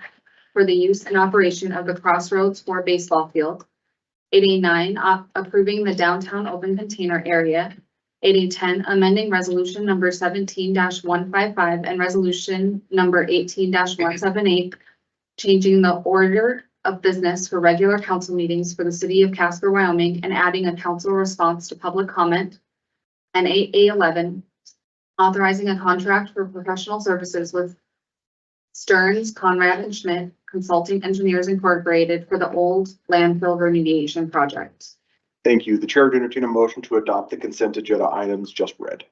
[SPEAKER 8] for the use and operation of the Crossroads 4 baseball field. 8A9, approving the downtown open container area. 8A10, amending resolution number 17-155 and resolution number 18-178, changing the order of business for regular council meetings for the city of Casper, Wyoming, and adding a council response to public comment. And 8A11, authorizing a contract for professional services with Stearns, Conrad and Schmidt Consulting Engineers Incorporated for the old landfill remediation project.
[SPEAKER 1] Thank you. The chair would entertain a motion to adopt the consent agenda items just read.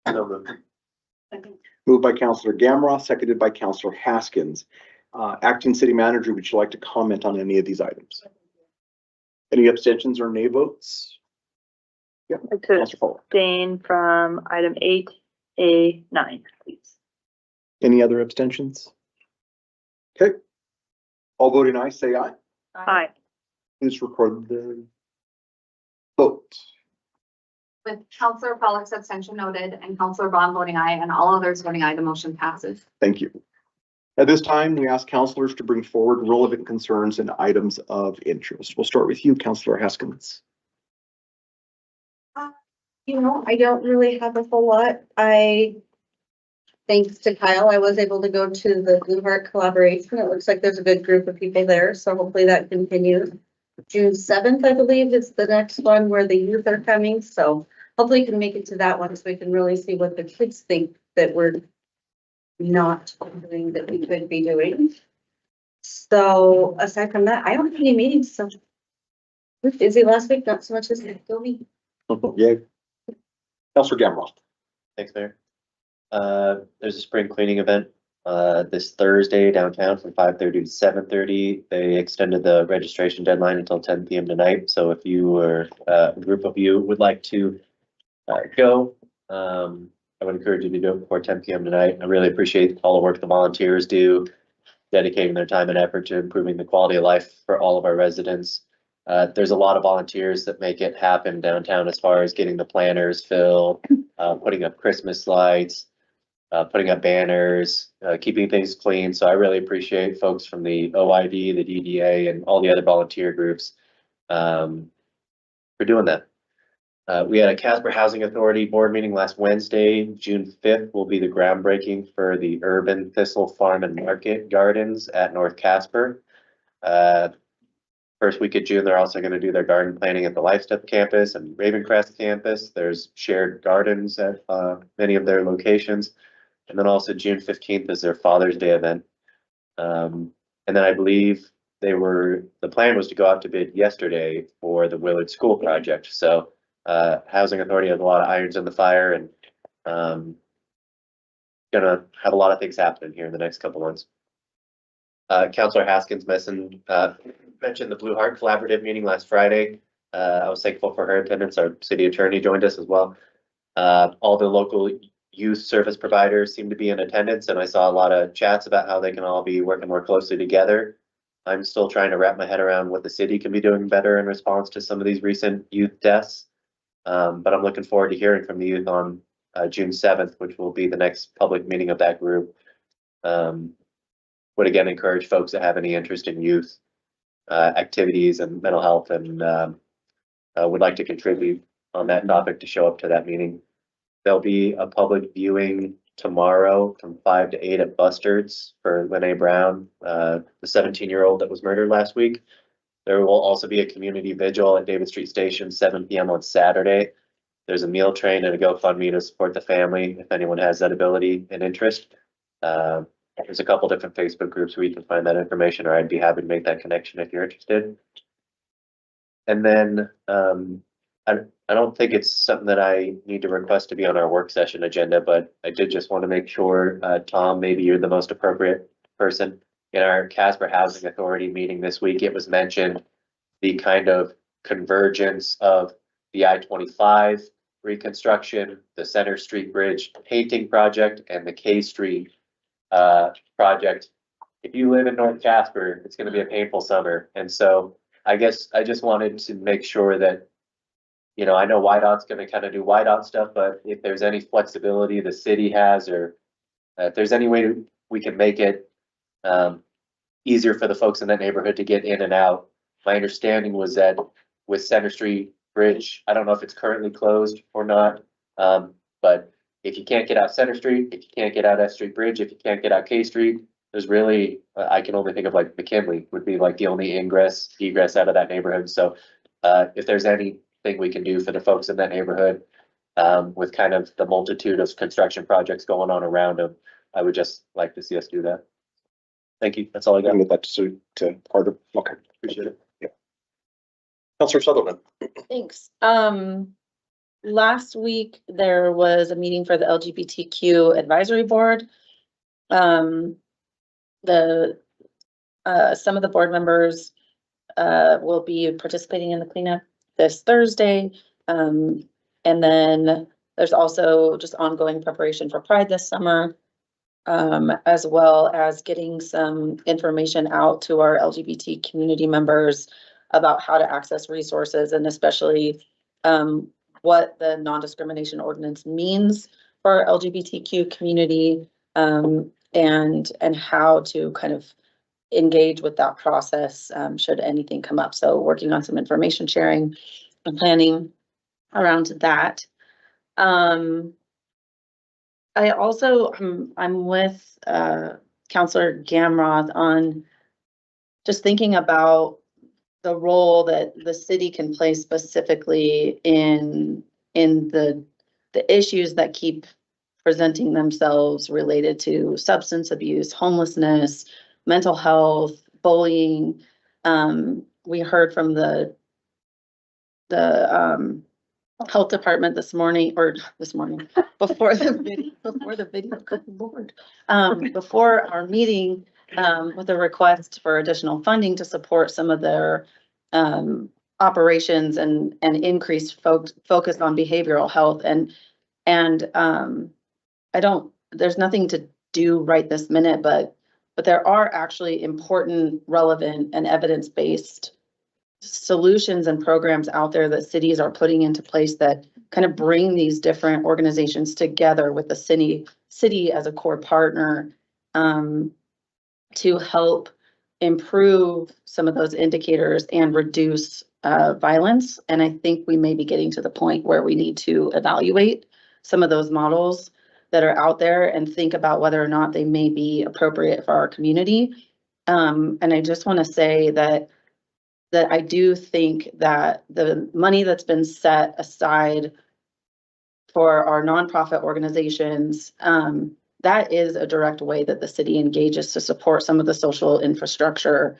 [SPEAKER 1] Moved by Councillor Gamroth, seconded by Councillor Haskins. Acting City Manager, would you like to comment on any of these items? Any abstentions or nay votes? Yeah,
[SPEAKER 7] I could
[SPEAKER 1] Councillor Fuller.
[SPEAKER 7] abstain from item 8A9, please.
[SPEAKER 1] Any other abstentions? Okay. All voting aye, say aye.
[SPEAKER 7] Aye.
[SPEAKER 1] Please record the vote.
[SPEAKER 8] With Counselor Pollak's abstention noted and Counselor Bond voting aye and all others voting aye, the motion passes.
[SPEAKER 1] Thank you. At this time, we ask councillors to bring forward relevant concerns and items of interest. We'll start with you, Councillor Haskins.
[SPEAKER 18] I don't really have a whole lot. Thanks to Kyle, I was able to go to the Blue Heart collaboration. It looks like there's a good group of people there, so hopefully that continues. June 7th, I believe, is the next one where the youth are coming, so hopefully you can make it to that one so we can really see what the kids think that we're not doing that we could be doing. So aside from that, I don't have any meetings, so we're busy last week, not so much as go me.
[SPEAKER 1] Yeah. Councillor Gamroth.
[SPEAKER 2] Thanks, Mayor. There's a spring cleaning event this Thursday downtown from 5:30 to 7:30. They extended the registration deadline until 10 p.m. tonight. So if you or a group of you would like to go, I would encourage you to do it before 10 p.m. tonight. I really appreciate all the work the volunteers do, dedicating their time and effort to improving the quality of life for all of our residents. There's a lot of volunteers that make it happen downtown as far as getting the planters filled, putting up Christmas lights, putting up banners, keeping things clean. So I really appreciate folks from the OID, the DDA, and all the other volunteer groups for doing that. We had a Casper Housing Authority board meeting last Wednesday. June 5th will be the groundbreaking for the urban thistle farm and market gardens at North Casper. First week of June, they're also going to do their garden planting at the Lifestep campus and Ravencrest campus. There's shared gardens at many of their locations. And then also June 15th is their Father's Day event. And then I believe the plan was to go out to bid yesterday for the Willard School project. So Housing Authority has a lot of irons in the fire, and gonna have a lot of things happening here in the next couple months. Counselor Haskins mentioned the Blue Heart Collaborative meeting last Friday. I was thankful for her attendance. Our city attorney joined us as well. All the local youth service providers seem to be in attendance, and I saw a lot of chats about how they can all be working more closely together. I'm still trying to wrap my head around what the city can be doing better in response to some of these recent youth deaths. But I'm looking forward to hearing from the youth on June 7th, which will be the next public meeting of that group. Would again encourage folks that have any interest in youth activities and mental health and would like to contribute on that topic to show up to that meeting. There'll be a public viewing tomorrow from 5 to 8 at Bustards for Lene Brown, the 17-year-old that was murdered last week. There will also be a community vigil at David Street Station, 7 p.m. on Saturday. There's a meal train and a GoFundMe to support the family if anyone has that ability and interest. There's a couple different Facebook groups where you can find that information, or I'd be happy to make that connection if you're interested. And then I don't think it's something that I need to request to be on our work session agenda, but I did just want to make sure, Tom, maybe you're the most appropriate person. In our Casper Housing Authority meeting this week, it was mentioned the kind of convergence of the I-25 reconstruction, the Center Street Bridge painting project, and the K Street project. If you live in North Casper, it's going to be a painful summer. And so I guess I just wanted to make sure that, you know, I know YDOT's going to kind of do YDOT stuff, but if there's any flexibility the city has, or if there's any way we can make it easier for the folks in that neighborhood to get in and out. My understanding was that with Center Street Bridge, I don't know if it's currently closed or not, but if you can't get out Center Street, if you can't get out S Street Bridge, if you can't get out K Street, there's really, I can only think of like McKinley would be like the only egress out of that neighborhood. So if there's anything we can do for the folks in that neighborhood, with kind of the multitude of construction projects going on around them, I would just like to see us do that. Thank you. That's all I got.
[SPEAKER 1] And that's to Carter. Okay,
[SPEAKER 2] Appreciate it.
[SPEAKER 1] yeah. Counselor Sutherland.
[SPEAKER 6] Thanks. Last week, there was a meeting for the LGBTQ advisory board. Some of the board members will be participating in the cleanup this Thursday. And then there's also just ongoing preparation for Pride this summer, as well as getting some information out to our LGBT community members about how to access resources, and especially what the non-discrimination ordinance means for our LGBTQ community, and how to kind of engage with that process should anything come up. So working on some information sharing and planning around that. I also, I'm with Counselor Gamroth on just thinking about the role that the city can play specifically in the issues that keep presenting themselves related to substance abuse, homelessness, mental health, bullying. We heard from the health department before our meeting, with a request for additional funding to support some of their operations and increased focus on behavioral health. There's nothing to do right this minute, but there are actually important, relevant, and evidence-based solutions and programs out there that cities are putting into place that kind of bring these different organizations together with the city as a core partner, to help improve some of those indicators and reduce violence. And I think we may be getting to the point where we need to evaluate some of those models that are out there and think about whether or not they may be appropriate for our community. And I just want to say that I do think that the money that's been set aside for our nonprofit organizations, that is a direct way that the city engages to support some of the social infrastructure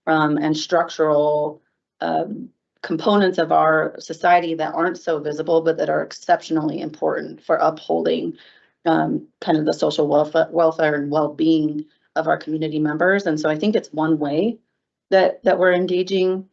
[SPEAKER 6] and structural components of our society that aren't so visible, but that are exceptionally important for upholding kind of the social welfare and well-being of our community members. And so I think it's one way that we're engaging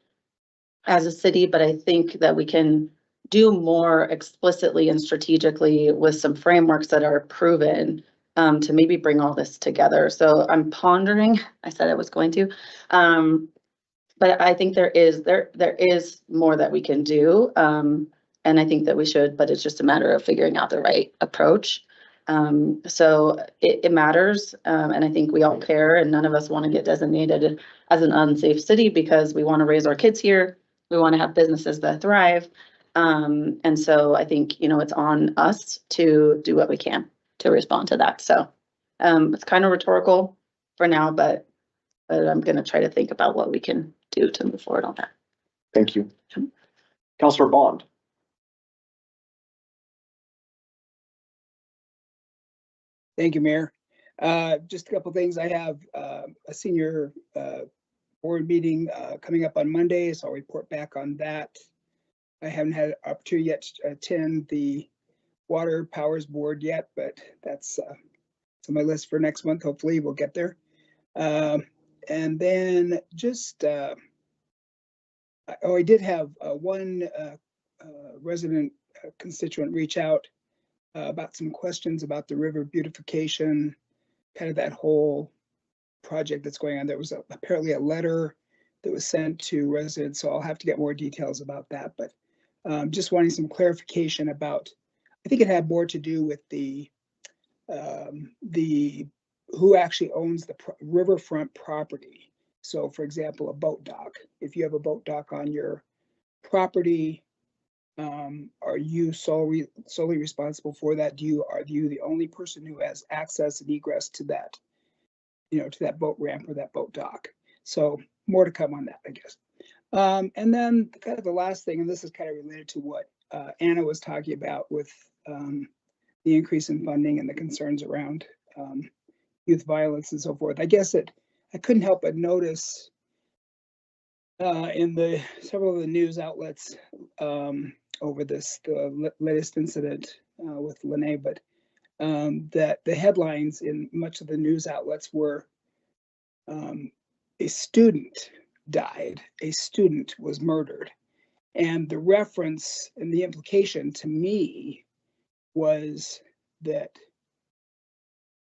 [SPEAKER 6] as a city, but I think that we can do more explicitly and strategically with some frameworks that are proven to maybe bring all this together. So I'm pondering, I said I was going to, but I think there is more that we can do. And I think that we should, but it's just a matter of figuring out the right approach. So it matters. And I think we all care, and none of us want to get designated as an unsafe city because we want to raise our kids here. We want to have businesses that thrive. And so I think, it's on us to do what we can to respond to that. So it's kind of rhetorical for now, but I'm going to try to think about what we can do to move forward on that.
[SPEAKER 1] Thank you. Councilor Bond.
[SPEAKER 19] Thank you, Mayor. Just a couple things. I have a senior board meeting coming up on Monday, so I'll report back on that. I haven't had an opportunity yet to attend the Water Powers Board yet, but that's on my list for next month. Hopefully we'll get there. And then just, I did have one resident constituent reach out about some questions about the river beautification, kind of that whole project that's going on. There was apparently a letter that was sent to residents, so I'll have to get more details about that. But just wanting some clarification about, I think it had more to do with the who actually owns the riverfront property. So for example, a boat dock. If you have a boat dock on your property, are you solely responsible for that? Are you the only person who has access and egress to that, to that boat ramp or that boat dock? So more to come on that, I guess. And then kind of the last thing, and this is kind of related to what Anna was talking about with the increase in funding and the concerns around youth violence and so forth. I guess I couldn't help but notice in several of the news outlets over the latest incident with Lene, but that the headlines in much of the news outlets were a student died, a student was murdered. And the reference and the implication to me was that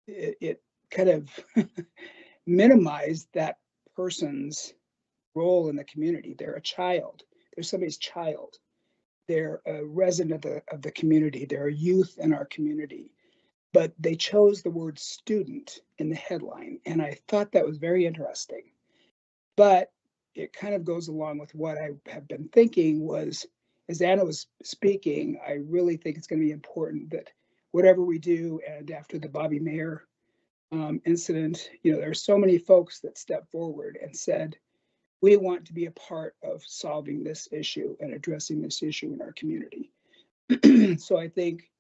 [SPEAKER 19] it kind of minimized that person's role in the community. They're a child. They're somebody's child. They're a resident of the community. They're a youth in our community. But they chose the word student in the headline. And I thought that was very interesting. But it kind of goes along with what I have been thinking was, as Anna was speaking, I really think it's going to be important that whatever we do, and after the Bobby Mayer incident, there are so many folks that stepped forward and said, we want to be a part of solving this issue and addressing this issue in our community. So I think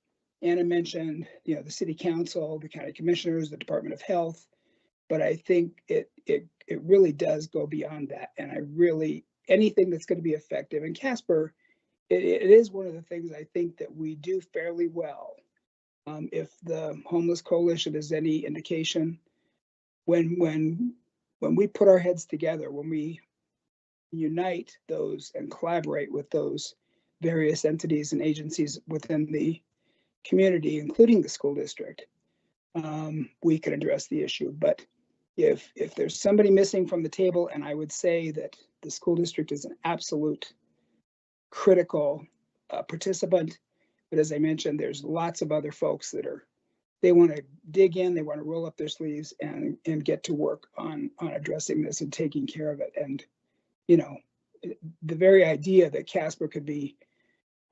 [SPEAKER 19] Anna mentioned, the city council, the county commissioners, the Department of Health, but I think it really does go beyond that. And anything that's going to be effective. And Casper, it is one of the things I think that we do fairly well. If the Homeless Coalition is any indication, when we put our heads together, when we unite those and collaborate with those various entities and agencies within the community, including the school district, we can address the issue. But if there's somebody missing from the table, and I would say that the school district is an absolute critical participant, but as I mentioned, there's lots of other folks that they want to dig in, they want to roll up their sleeves and get to work on addressing this and taking care of it. And the very idea that Casper could be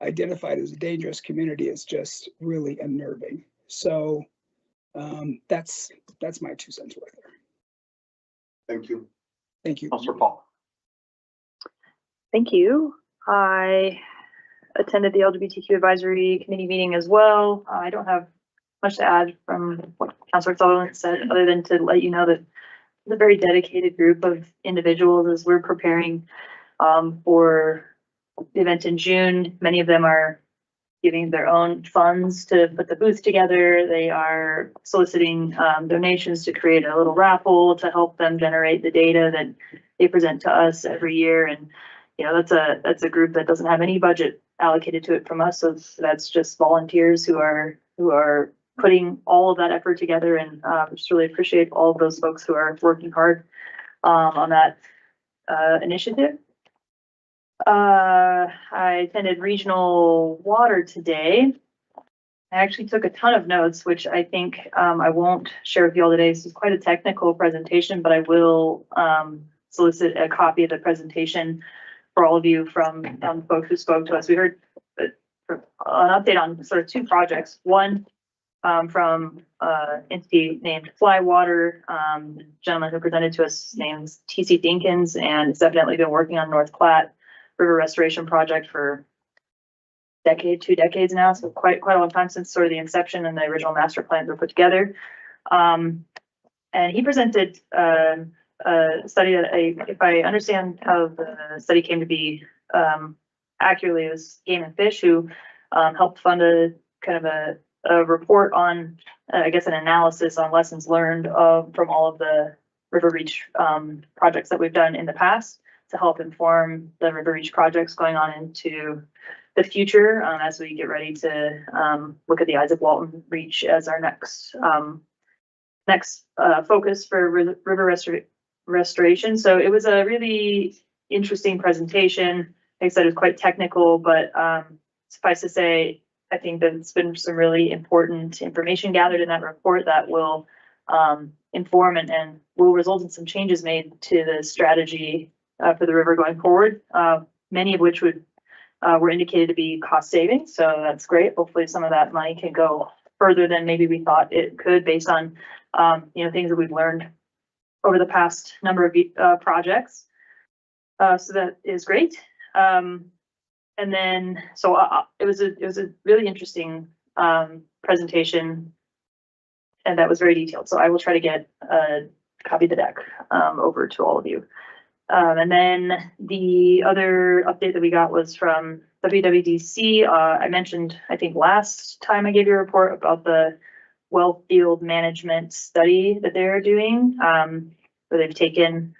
[SPEAKER 19] identified as a dangerous community is just really unnerving. So that's my 2 cents worth there.
[SPEAKER 1] Thank you.
[SPEAKER 19] Thank you.
[SPEAKER 1] Councilor Paul.
[SPEAKER 7] Thank you. I attended the LGBTQ advisory committee meeting as well. I don't have much to add from what Councilor Sutherland said, other than to let you know that it's a very dedicated group of individuals as we're preparing for the event in June. Many of them are giving their own funds to put the booth together. They are soliciting donations to create a little raffle to help them generate the data that they present to us every year. And, you know, that's a group that doesn't have any budget allocated to it from us. So that's just volunteers who are putting all of that effort together, and just really appreciate all of those folks who are working hard on that initiative. I attended regional water today. I actually took a ton of notes, which I think I won't share with you all today. This is quite a technical presentation, but I will solicit a copy of the presentation for all of you from folks who spoke to us. We heard an update on sort of two projects. One from entity named Flywater. The gentleman who presented to us named TC Dinkins, and has evidently been working on North Platte River Restoration Project for two decades now. So quite a long time since sort of the inception and the original master plans were put together. And he presented a study that if I understand how the study came to be accurately, it was Game and Fish who helped fund a kind of a report on, I guess, an analysis on lessons learned from all of the River Reach projects that we've done in the past to help inform the River Reach projects going on into the future as we get ready to look at the Isaac Walton Reach as our next focus for river restoration. So it was a really interesting presentation. Like I said, it was quite technical, but suffice to say, I think that it's been some really important information gathered in that report that will inform and will result in some changes made to the strategy for the river going forward, many of which were indicated to be cost saving. So that's great. Hopefully some of that money can go further than maybe we thought it could based on things that we've learned over the past number of projects. So that is great. And then, so it was a really interesting presentation, and that was very detailed. So I will try to get a copy of the deck over to all of you. And then the other update that we got was from WWDC. I mentioned, I think last time I gave you a report about the well field management study that they're doing, where they've taken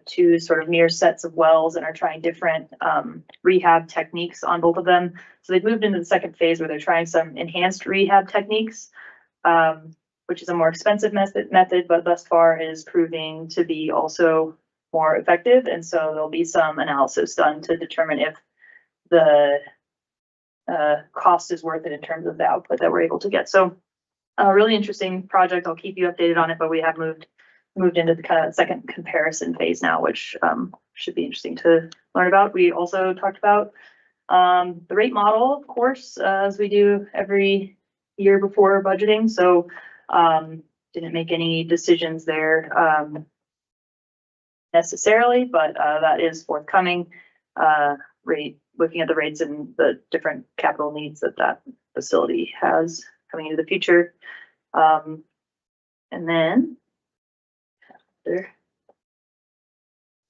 [SPEAKER 7] two sort of near sets of wells and are trying different rehab techniques on both of them. So they've moved into the second phase where they're trying some enhanced rehab techniques, which is a more expensive method, but thus far is proving to be also more effective. And so there'll be some analysis done to determine if the cost is worth it in terms of the output that we're able to get. So a really interesting project. I'll keep you updated on it, but we have moved into the kind of second comparison phase now, which should be interesting to learn about. We also talked about the rate model, of course, as we do every year before budgeting. So didn't make any decisions there necessarily, but that is forthcoming. Looking at the rates and the different capital needs that facility has coming into the future. And then there.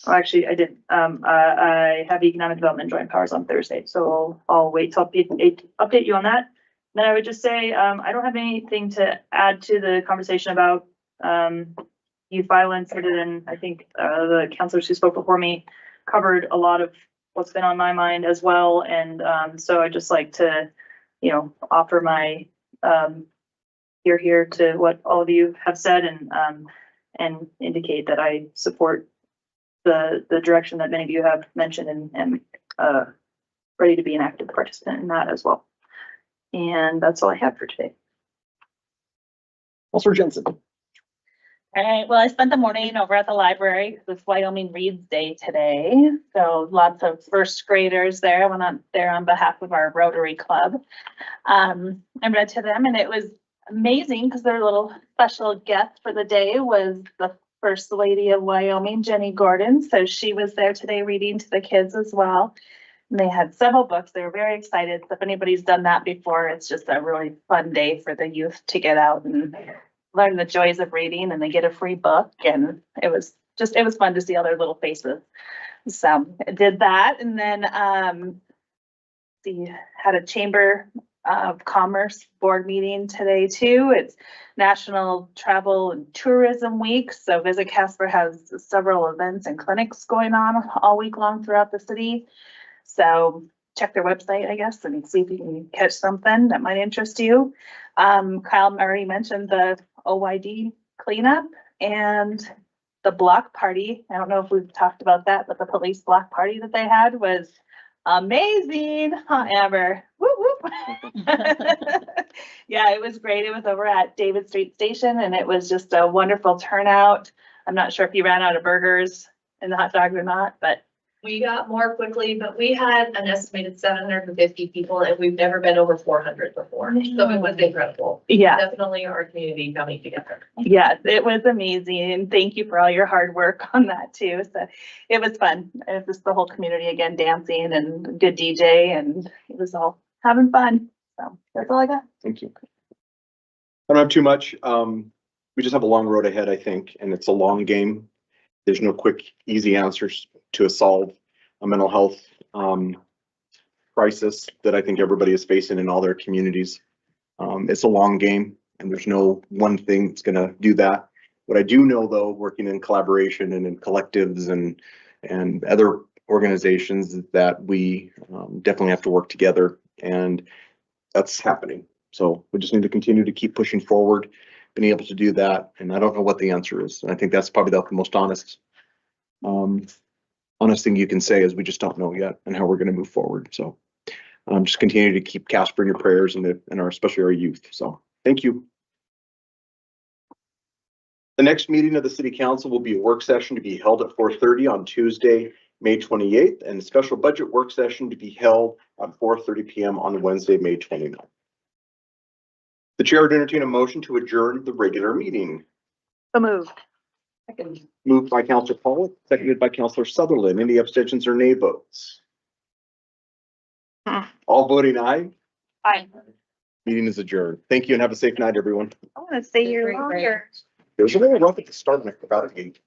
[SPEAKER 7] Oh, actually, I didn't. I have economic development joint powers on Thursday, so I'll wait to update you on that. Then I would just say I don't have anything to add to the conversation about youth violence, other than I think the counselors who spoke before me covered a lot of what's been on my mind as well. And so I'd just like to, offer my ear here to what all of you have said and indicate that I support the direction that many of you have mentioned and ready to be an active participant in that as well. And that's all I have for today.
[SPEAKER 1] Counselor Jensen.
[SPEAKER 6] All right, well, I spent the morning over at the library because it's Wyoming Reads Day today. So lots of first graders there. I went on there on behalf of our Rotary Club. I read to them, and it was amazing because their little special guest for the day was the First Lady of Wyoming, Jenny Gordon. So she was there today reading to the kids as well. And they had several books. They were very excited. So if anybody's done that before, it's just a really fun day for the youth to get out and learn the joys of reading, and they get a free book. And it was fun to see all their little faces. So I did that. And then
[SPEAKER 7] see, had a Chamber of Commerce Board meeting today too. It's National Travel and Tourism Week. So Visit Casper has several events and clinics going on all week long throughout the city. So check their website, I guess, and see if you can catch something that might interest you. Kyle already mentioned the OYD cleanup and the block party. I don't know if we've talked about that, but the police block party that they had was amazing, huh, Amber? Whoop, whoop. Yeah, it was great. It was over at David Street Station and it was just a wonderful turnout. I'm not sure if you ran out of burgers and hot dogs or not, but
[SPEAKER 16] We got more quickly, but we had an estimated 750 people and we've never been over 400 before. So it was incredible.
[SPEAKER 7] yeah.
[SPEAKER 16] Definitely our community coming together.
[SPEAKER 7] Yes, it was amazing. And thank you for all your hard work on that too. So it was fun. It was just the whole community again dancing and good DJ and it was all having fun. So that's all I got.
[SPEAKER 1] Thank you. I don't have too much. We just have a long road ahead, I think, and it's a long game. There's no quick, easy answers to solve a mental health crisis that I think everybody is facing in all their communities. It's a long game and there's no one thing that's gonna do that. What I do know though, working in collaboration and in collectives and other organizations is that we definitely have to work together and that's happening. So we just need to continue to keep pushing forward, being able to do that. And I don't know what the answer is. And I think that's probably the most honest thing you can say is we just don't know yet and how we're going to move forward. So just continue to keep Casper in your prayers and especially our youth. So thank you. The next meeting of the city council will be a work session to be held at 4:30 on Tuesday, May 28th, and a special budget work session to be held at 4:30 p.m. on Wednesday, May 29th. The chair would entertain a motion to adjourn the regular meeting.
[SPEAKER 7] So moved.
[SPEAKER 1] Moved by Councilor Pollock, seconded by Councilor Sutherland. Any abstentions or nay votes? All voting aye.
[SPEAKER 7] Aye.
[SPEAKER 1] Meeting is adjourned. Thank you and have a safe night, everyone.
[SPEAKER 7] I want to stay here longer.
[SPEAKER 1] It was a little rough at the start and I forgot it.